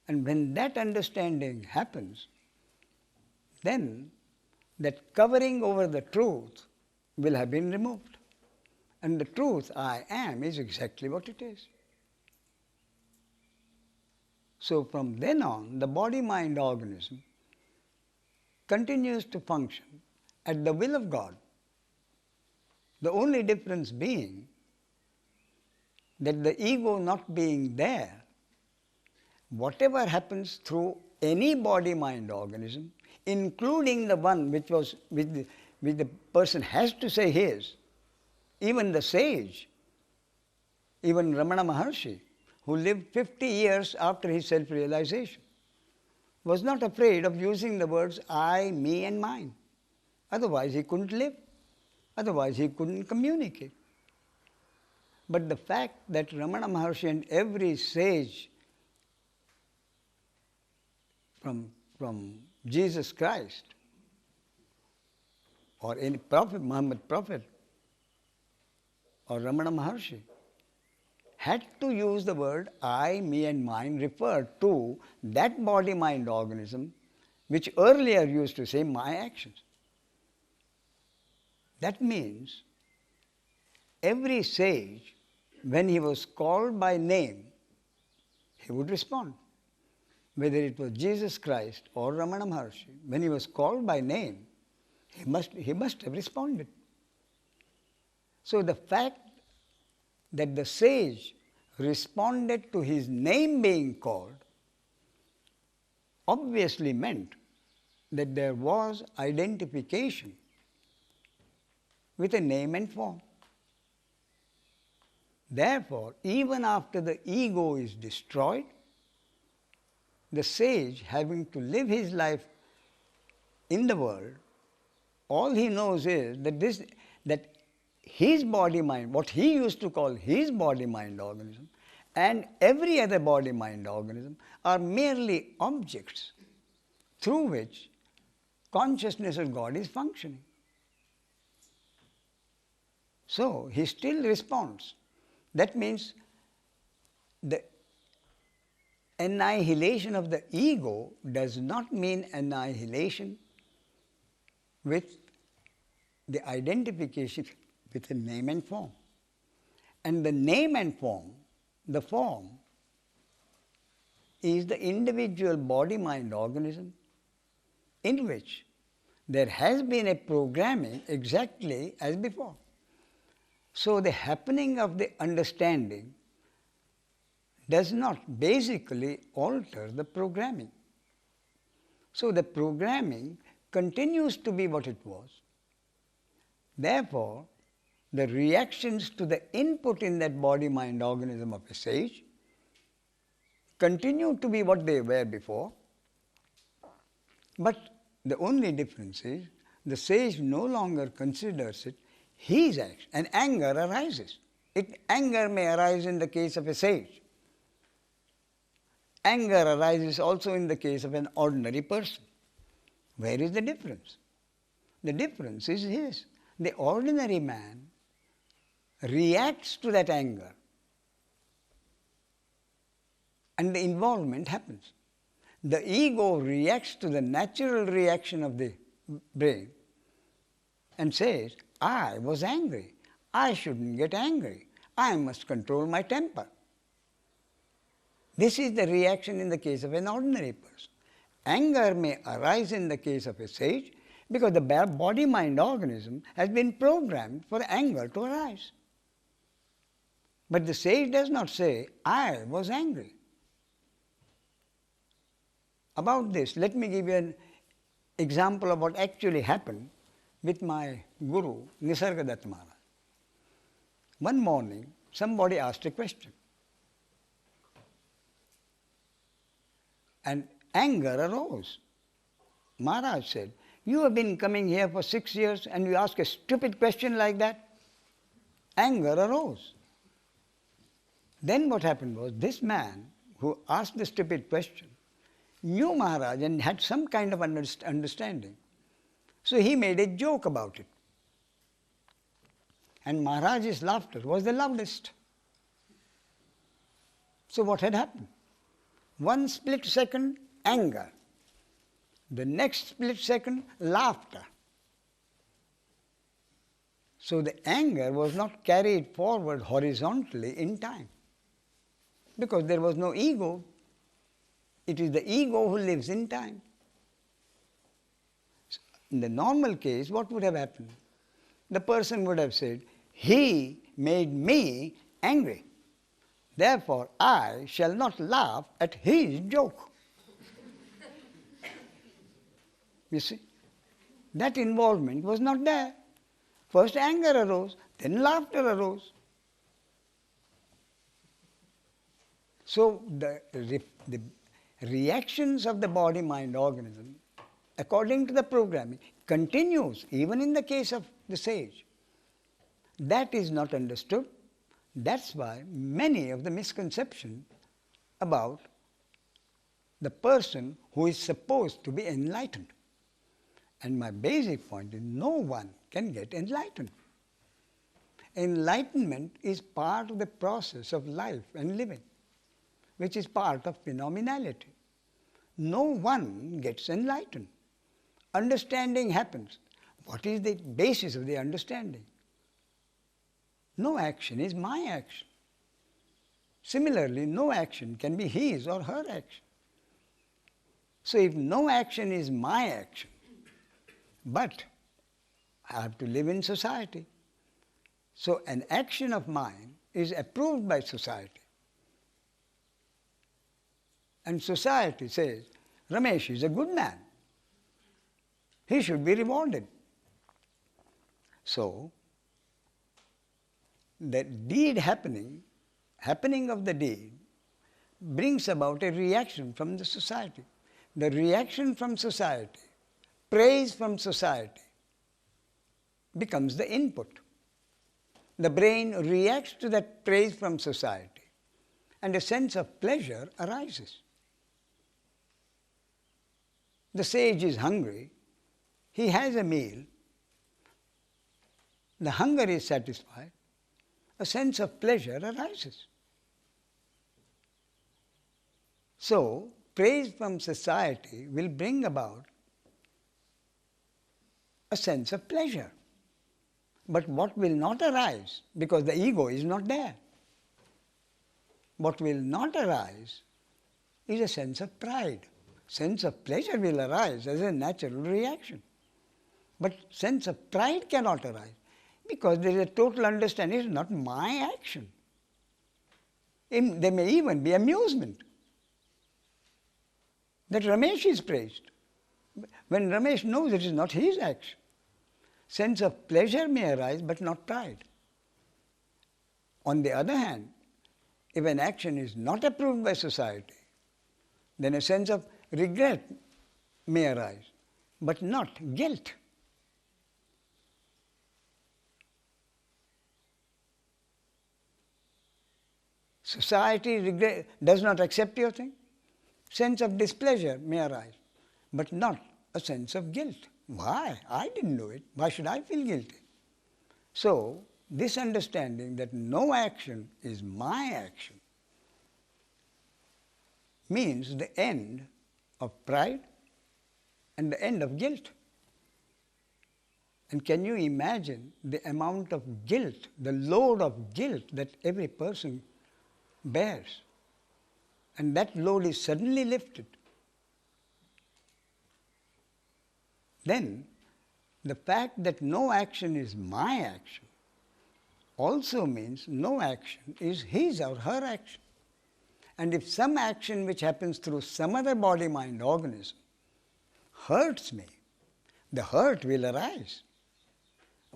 And when that understanding happens, then that covering over the truth will have been removed. And the truth, I am, is exactly what it is. So from then on, the body-mind organism continues to function at the will of God. The only difference being that the ego not being there, whatever happens through any body-mind organism, including the one which the person has to say his, even the sage, even Ramana Maharshi, who lived 50 years after his self-realization, was not afraid of using the words I, me and mine. Otherwise he couldn't live. Otherwise he couldn't communicate. But the fact that Ramana Maharshi and every sage from Jesus Christ or any prophet, Muhammad prophet or Ramana Maharshi, had to use the word I, me and mine referred to that body-mind organism which earlier used to say my actions. That means every sage, when he was called by name, he would respond. Whether it was Jesus Christ or Ramana Maharshi, when he was called by name, he must have responded. So the fact that the sage responded to his name being called obviously meant that there was identification with a name and form. Therefore, even after the ego is destroyed, the sage, having to live his life in the world, all he knows is that his body-mind, what he used to call his body-mind organism, and every other body-mind organism are merely objects through which consciousness of God is functioning. So he still responds. That means the annihilation of the ego does not mean annihilation with the identification with a name and form. And the name and form, the form, is the individual body-mind organism in which there has been a programming exactly as before. So the happening of the understanding does not basically alter the programming. So the programming continues to be what it was. Therefore, the reactions to the input in that body-mind organism of a sage continue to be what they were before, but the only difference is the sage no longer considers it his action, and anger arises. Anger may arise in the case of a sage. Anger arises also in the case of an ordinary person. Where is the difference? The difference is this. The ordinary man reacts to that anger and the involvement happens. The ego reacts to the natural reaction of the brain and says, I was angry. I shouldn't get angry. I must control my temper. This is the reaction in the case of an ordinary person. Anger may arise in the case of a sage because the body-mind organism has been programmed for anger to arise. But the sage does not say, I was angry. About this, let me give you an example of what actually happened with my guru, Nisargadatty Maharadje. One morning, somebody asked a question. And anger arose. Maharaj said, you have been coming here for 6 years and you ask a stupid question like that? Anger arose. Then what happened was, this man who asked the stupid question knew Maharaj and had some kind of understanding. So he made a joke about it. And Maharaj's laughter was the loudest. So what had happened? One split second, anger. The next split second, laughter. So the anger was not carried forward horizontally in time, because there was no ego. It is the ego who lives in time. In the normal case, what would have happened? The person would have said, he made me angry. Therefore, I shall not laugh at his joke. You see, that involvement was not there. First anger arose, then laughter arose. So the reactions of the body-mind organism, according to the programming, continues even in the case of the sage. That is not understood. That's why many of the misconceptions about the person who is supposed to be enlightened. And my basic point is no one can get enlightened. Enlightenment is part of the process of life and living, which is part of phenomenality. No one gets enlightened. Understanding happens. What is the basis of the understanding? No action is my action. Similarly, no action can be his or her action. So if no action is my action, but I have to live in society, so an action of mine is approved by society. And society says, Ramesh is a good man. He should be rewarded. So, the deed happening of the deed brings about a reaction from the society. The reaction from society, praise from society, becomes the input. The brain reacts to that praise from society, and a sense of pleasure arises. The sage is hungry, he has a meal, the hunger is satisfied, a sense of pleasure arises. So, praise from society will bring about a sense of pleasure. But what will not arise, because the ego is not there, what will not arise is a sense of pride. Sense of pleasure will arise as a natural reaction. But sense of pride cannot arise, because there is a total understanding, it's not my action. There may even be amusement that Ramesh is praised, when Ramesh knows it is not his action. Sense of pleasure may arise, but not pride. On the other hand, if an action is not approved by society, then a sense of regret may arise, but not guilt. Society does not accept your thing. Sense of displeasure may arise, but not a sense of guilt. Why? I didn't do it. Why should I feel guilty? So, this understanding that no action is my action means the end of pride and the end of guilt. And can you imagine the amount of guilt, the load of guilt that every person bears? And that load is suddenly lifted. Then, the fact that no action is my action also means no action is his or her action. And if some action which happens through some other body-mind organism hurts me, the hurt will arise.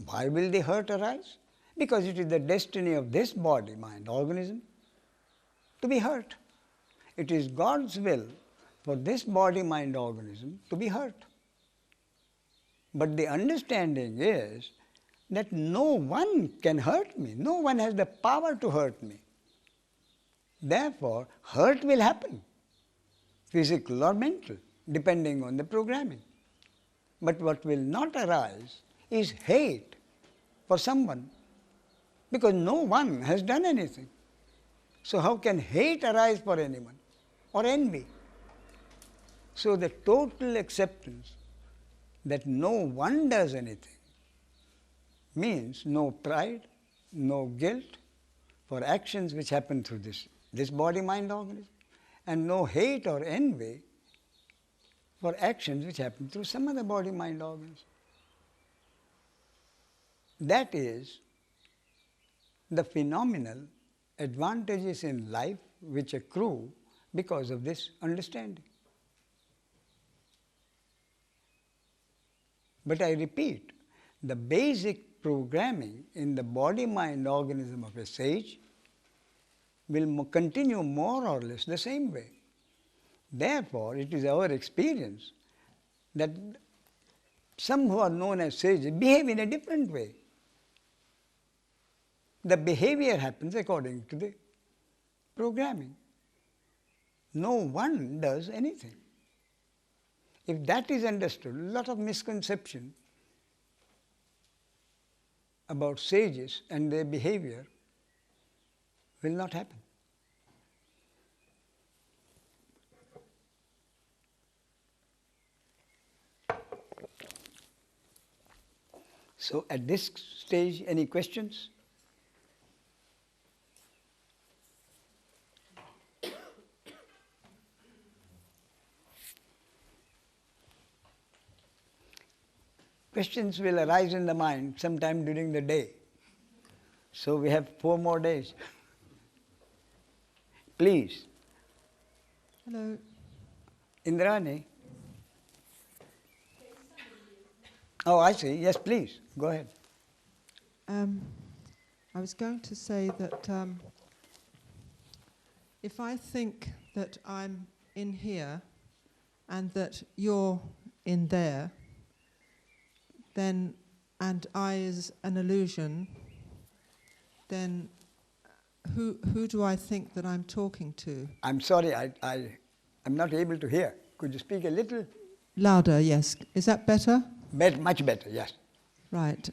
Why will the hurt arise? Because it is the destiny of this body-mind organism to be hurt. It is God's will for this body-mind organism to be hurt. But the understanding is that no one can hurt me. No one has the power to hurt me. Therefore, hurt will happen, physical or mental, depending on the programming. But what will not arise is hate for someone, because no one has done anything. So how can hate arise for anyone, or envy? So the total acceptance that no one does anything means no pride, no guilt for actions which happen through this body-mind organism, and no hate or envy for actions which happen through some other body-mind organism. That is the phenomenal advantages in life which accrue because of this understanding. But I repeat, the basic programming in the body-mind organism of a sage will continue more or less the same way. Therefore, it is our experience that some who are known as sages behave in a different way. The behavior happens according to the programming. No one does anything. If that is understood, a lot of misconception about sages and their behavior will not happen. So at this stage, any questions? Questions will arise in the mind sometime during the day. So we have 4 more days. Please. Hello. Indrani. Oh, I see. Yes, please. Go ahead. I was going to say that if I think that I'm in here and that you're in there, then, and I is an illusion, then who do I think that I'm talking to? I'm sorry, I'm not able to hear. Could you speak a little? Louder, yes. Is that better? Much better, yes. Right.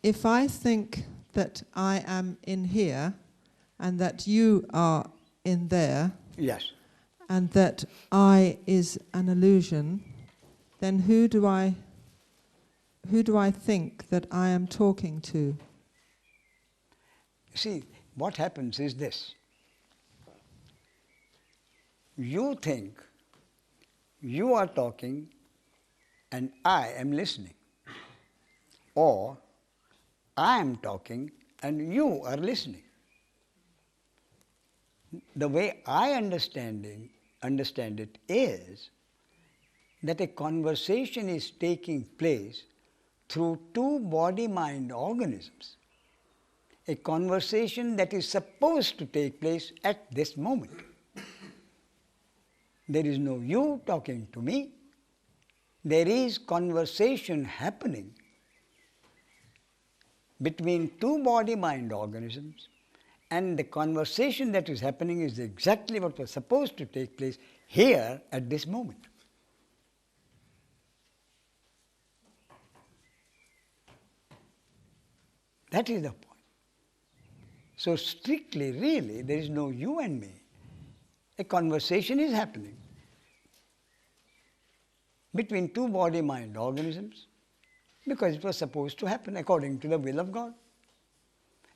If I think that I am in here and that you are in there, yes, and that I is an illusion, then who do I think that I am talking to? See, what happens is this. You think you are talking and I am listening. Or I am talking and you are listening. The way I understand it is that a conversation is taking place through 2 body-mind organisms. A conversation that is supposed to take place at this moment. There is no you talking to me. There is conversation happening between 2 body-mind organisms, and the conversation that is happening is exactly what was supposed to take place here at this moment. That is the point. So strictly, really, there is no you and me. A conversation is happening between 2 body-mind organisms because it was supposed to happen according to the will of God.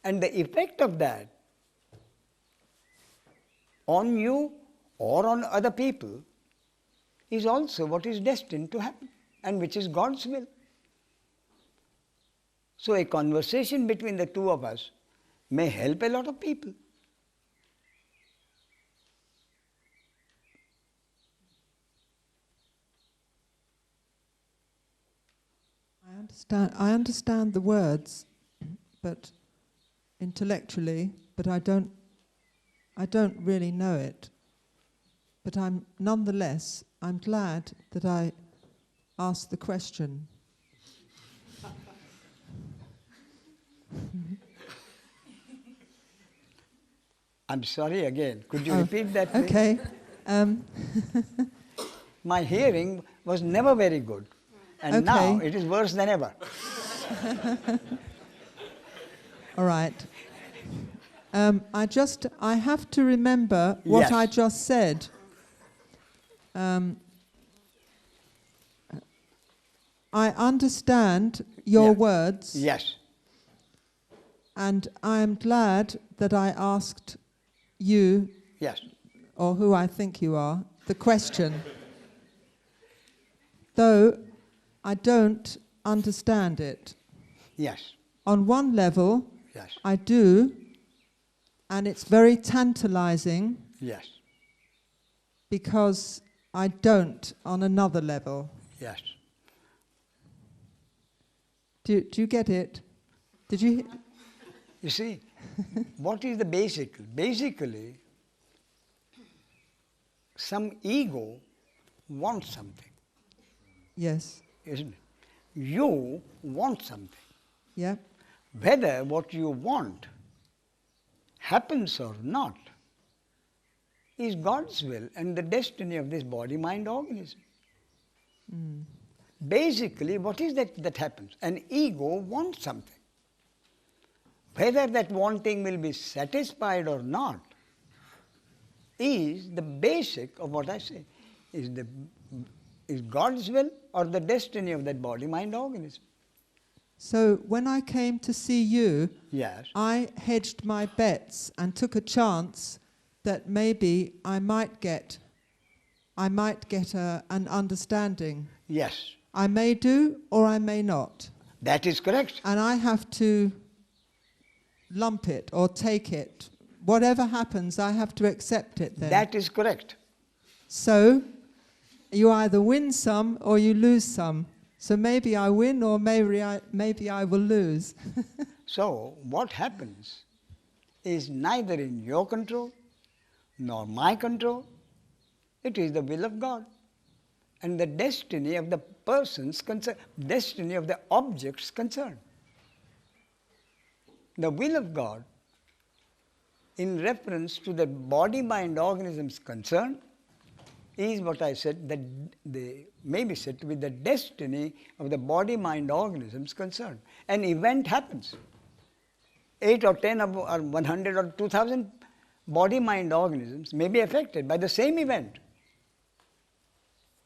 And the effect of that on you or on other people is also what is destined to happen and which is God's will. So a conversation between the 2 of us may help a lot of people. I understand the words, but intellectually, but I don't really know it. But I'm glad that I asked the question. I'm sorry again. Could you repeat that, please? Okay. My hearing was never very good. And okay. Now it is worse than ever. All right. I have to remember what Yes. I just said. I understand your words. Yes. And I am glad that I asked you, Yes. or who I think you are, the question. Though I don't understand it. Yes. On one level, Yes. I do, and it's very tantalizing. Yes. Because I don't on another level. Yes. Do you get it? Did you? You see, What is the basic? Basically, some ego wants something. Yes. Isn't it? You want something. Yeah. Whether what you want happens or not is God's will and the destiny of this body, mind, organism. Basically, what is that happens? An ego wants something. Whether that wanting will be satisfied or not is the basic of what I say. Is God's will or the destiny of that body, mind, organism. So when I came to see you, Yes. I hedged my bets and took a chance that maybe I might get an understanding. Yes. I may do or I may not. That is correct. And I have to lump it or take it. Whatever happens, I have to accept it then. That is correct. So you either win some or you lose some. So maybe I win or maybe I will lose. So what happens is neither in your control nor my control. It is the will of God and the destiny of the persons concerned, destiny of the objects concerned. The will of God in reference to the body, mind, organisms concerned is what I said, that they may be said to be the destiny of the body, mind, organisms concerned. An event happens. 8 or 10 or 100 or 2,000 body, mind, organisms may be affected by the same event.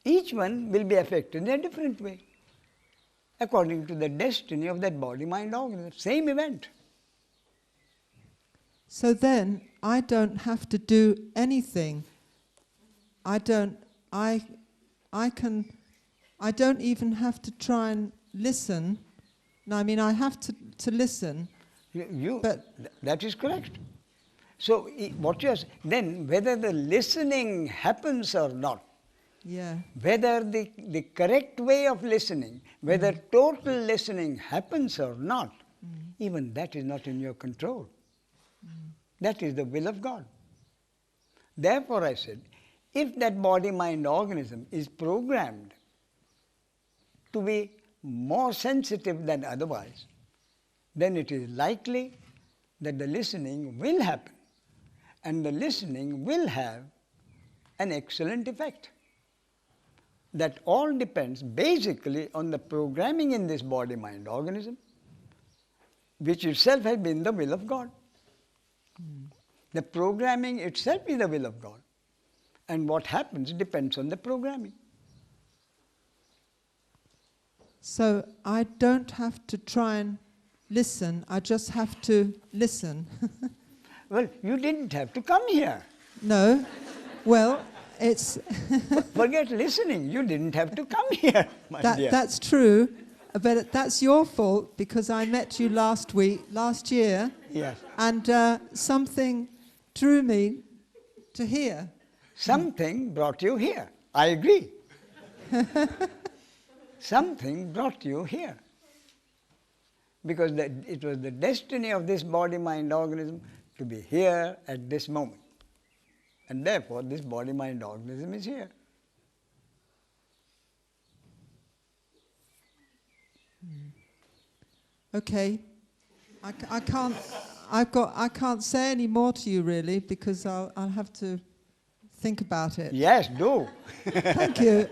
Each one will be affected in a different way, according to the destiny of that body, mind, organism. Same event. So then I don't have to do anything. I don't even have to try and listen. No, I mean, I have to listen. That is correct. So what you are saying, then whether the listening happens or not, yeah, whether the correct way of listening, whether total listening happens or not, even that is not in your control. That is the will of God. Therefore I said, if that body, mind, organism is programmed to be more sensitive than otherwise, then it is likely that the listening will happen and the listening will have an excellent effect. That all depends basically on the programming in this body, mind, organism, which itself has been the will of God. The programming itself is the will of God. And what happens depends on the programming. So I don't have to try and listen, I just have to listen. Well, you didn't have to come here. No, well, it's... Forget listening, you didn't have to come here, my dear. That's true, but that's your fault because I met you last year, Yes. and something drew me to here. Something brought you here. I agree. Something brought you here. Because it was the destiny of this body, mind, organism to be here at this moment. And therefore, this body, mind, organism is here. Okay, I can't say any more to you really because I'll have to think about it. Yes, do. Thank you.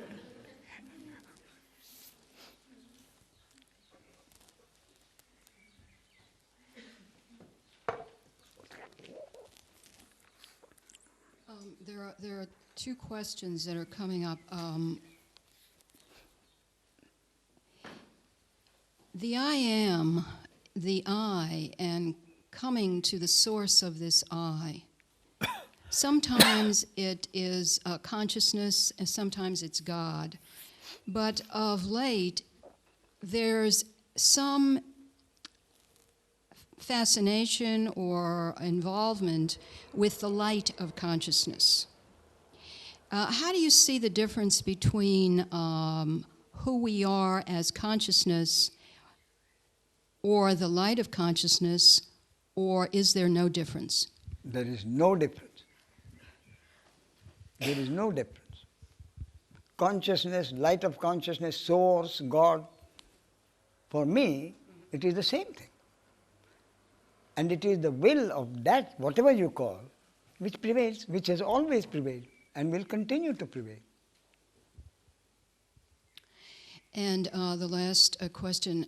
There are two questions that are coming up. The I am, the I, and coming to the source of this I. Sometimes it is consciousness, and sometimes it's God. But of late, there's some fascination or involvement with the light of consciousness. How do you see the difference between who we are as consciousness or the light of consciousness or is there no difference? There is no difference. There is no difference. Consciousness, light of consciousness, source, God, for me, it is the same thing. And it is the will of that, whatever you call, which prevails, which has always prevailed and will continue to prevail. And the last question.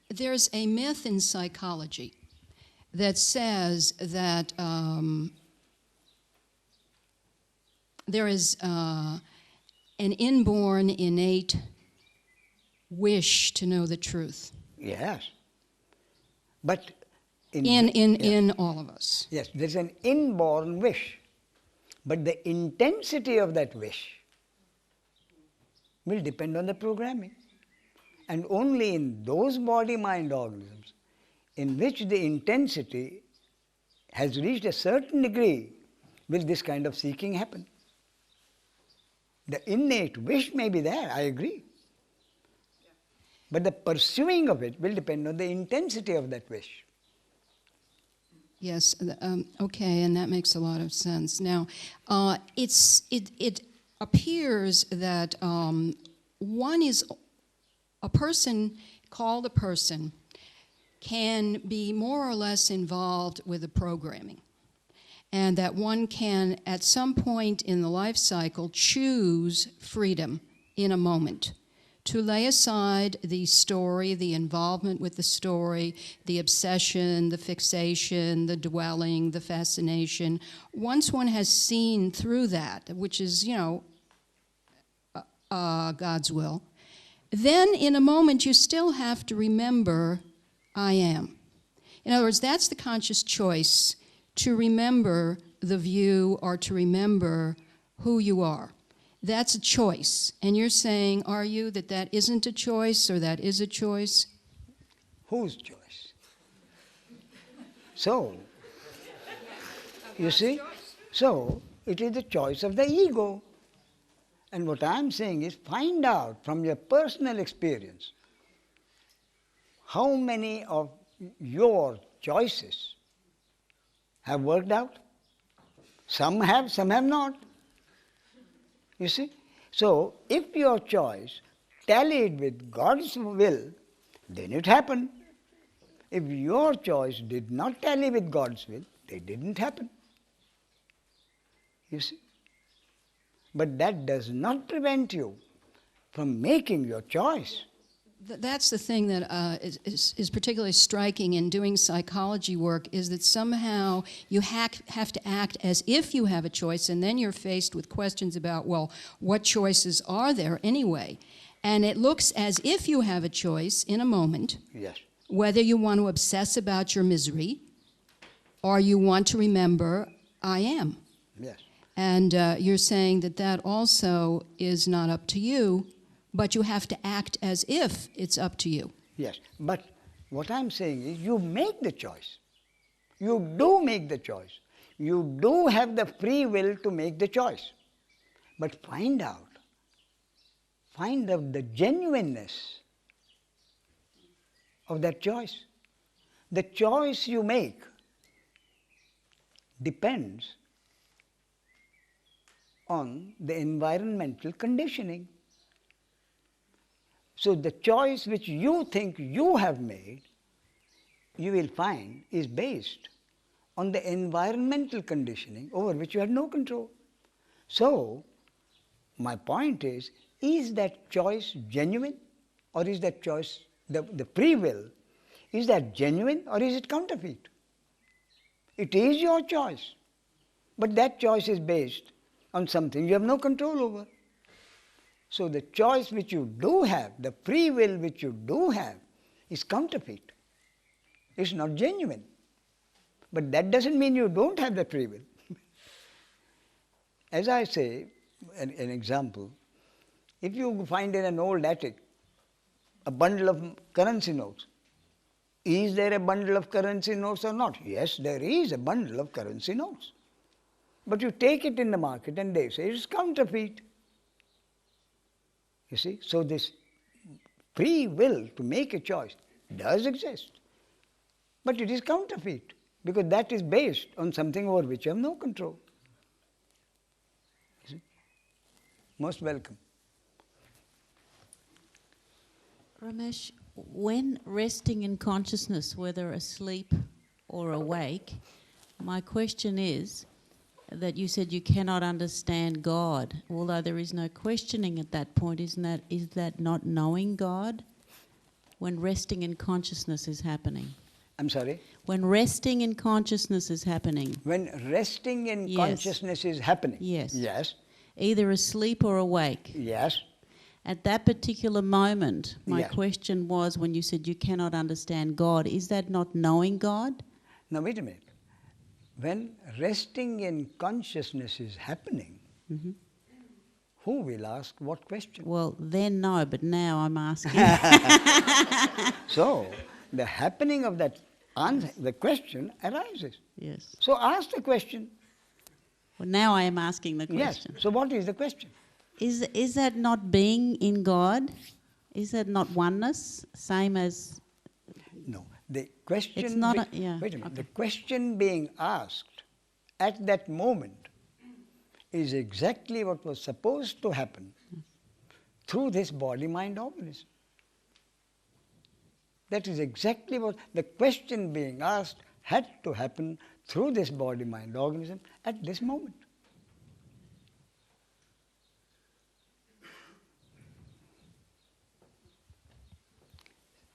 There's a myth in psychology that says that there is an inborn, innate wish to know the truth. Yes. But in all of us. yes, there's an inborn wish. But the intensity of that wish will depend on the programming. And only in those body-mind organisms in which the intensity has reached a certain degree will this kind of seeking happen. The innate wish may be there, I agree. But the pursuing of it will depend on the intensity of that wish. Yes, okay, and that makes a lot of sense. Now, it appears that a person called a person can be more or less involved with the programming, and that one can, at some point in the life cycle, choose freedom in a moment to lay aside the story, the involvement with the story, the obsession, the fixation, the dwelling, the fascination. Once one has seen through that, which is, God's will, then in a moment you still have to remember, I am. In other words, that's the conscious choice, to remember the view or to remember who you are. That's a choice. And you're saying, are you, that isn't a choice or that is a choice? Whose choice? So, you see, so it is the choice of the ego. And what I'm saying is, find out from your personal experience how many of your choices have worked out. Some have not. You see? So, if your choice tallied with God's will, then it happened. If your choice did not tally with God's will, it didn't happen. You see? But that does not prevent you from making your choice. That's the thing that is particularly striking in doing psychology work, is that somehow you have to act as if you have a choice, and then you're faced with questions about, well, what choices are there anyway? And it looks as if you have a choice in a moment, Yes. whether you want to obsess about your misery or you want to remember, I am. Yes. And you're saying that also is not up to you, but you have to act as if it's up to you. Yes. But what I'm saying is, you make the choice. You do make the choice. You do have the free will to make the choice. But find out the genuineness of that choice. The choice you make depends on the environmental conditioning. So the choice which you think you have made, you will find, is based on the environmental conditioning over which you had no control. So, my point is that choice genuine, or is that choice, the free will, is that genuine or is it counterfeit? It is your choice, but that choice is based on something you have no control over. So the choice which you do have, the free will which you do have, is counterfeit. It's not genuine. But that doesn't mean you don't have the free will. As I say, an example, if you find in an old attic a bundle of currency notes, is there a bundle of currency notes or not? Yes, there is a bundle of currency notes. But you take it in the market and they say it's counterfeit. You see, so this free will to make a choice does exist. But it is counterfeit, because that is based on something over which you have no control. You see? Most welcome. Ramesh, when resting in consciousness, whether asleep or awake, my question is that you said you cannot understand God, although there is no questioning at that point. Is that not knowing God when resting in consciousness is happening? I'm sorry? When resting in consciousness is happening. When resting in consciousness is happening. Yes. Yes. Either asleep or awake. Yes. At that particular moment, my Yes. question was, when you said you cannot understand God, is that not knowing God? Now wait a minute. When resting in consciousness is happening, who will ask what question? Well, then no, but now I'm asking. So, the happening of that answer, the question arises. Yes. So ask the question. Well, now I am asking the question. Yes. So what is the question? Is that not being in God? Is that not oneness? Same as... No. The question... It's not wait a minute. Okay. The question being asked at that moment is exactly what was supposed to happen through this body-mind organism. That is exactly what the question being asked had to happen through this body-mind organism at this moment.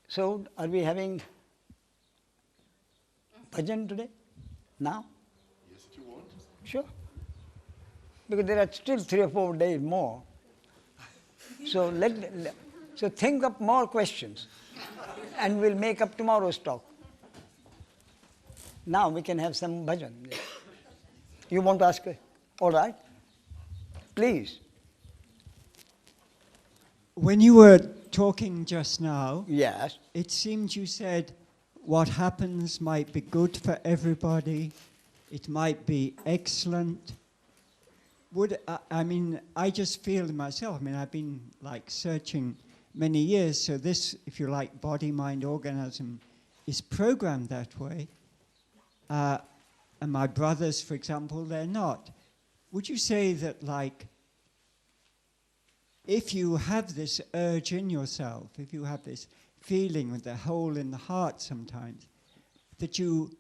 So, are we having bhajan today? Now? Yes, if you want. Sure. Because there are still 3 or 4 days more. So so think up more questions and we'll make up tomorrow's talk. Now we can have some bhajan. Yes. You want to ask? All right. Please. When you were talking just now, Yes. it seemed you said what happens might be good for everybody, it might be excellent. I just feel in myself, I've been like searching many years, so this, if you like, body-mind organism is programmed that way. And my brothers, for example, they're not. Would you say that, like, if you have this urge in yourself, if you have this feeling with the hole in the heart sometimes, that you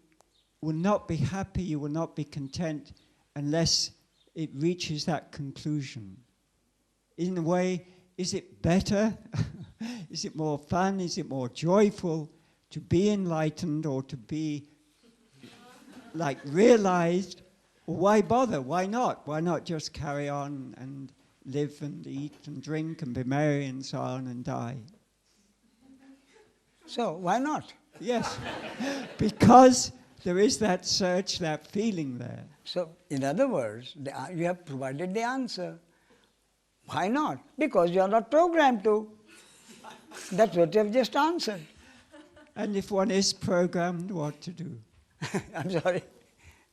will not be happy, you will not be content unless it reaches that conclusion? In a way, is it better? Is it more fun? Is it more joyful to be enlightened or to be like realized? Or why bother? Why not? Why not just carry on and live and eat and drink and be merry and so on and die? So why not? Yes, because there is that search, that feeling there. So in other words, you have provided the answer. Why not? Because you are not programmed to. That's what you have just answered. And if one is programmed, what to do? I'm sorry.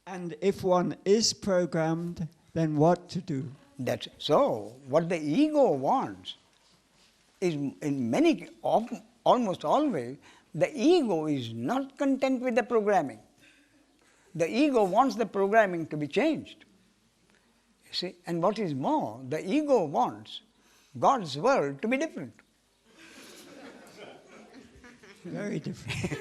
And if one is programmed, then what to do? That's so. What the ego wants is, almost always, the ego is not content with the programming. The ego wants the programming to be changed. You see, and what is more, the ego wants God's world to be different. Very different.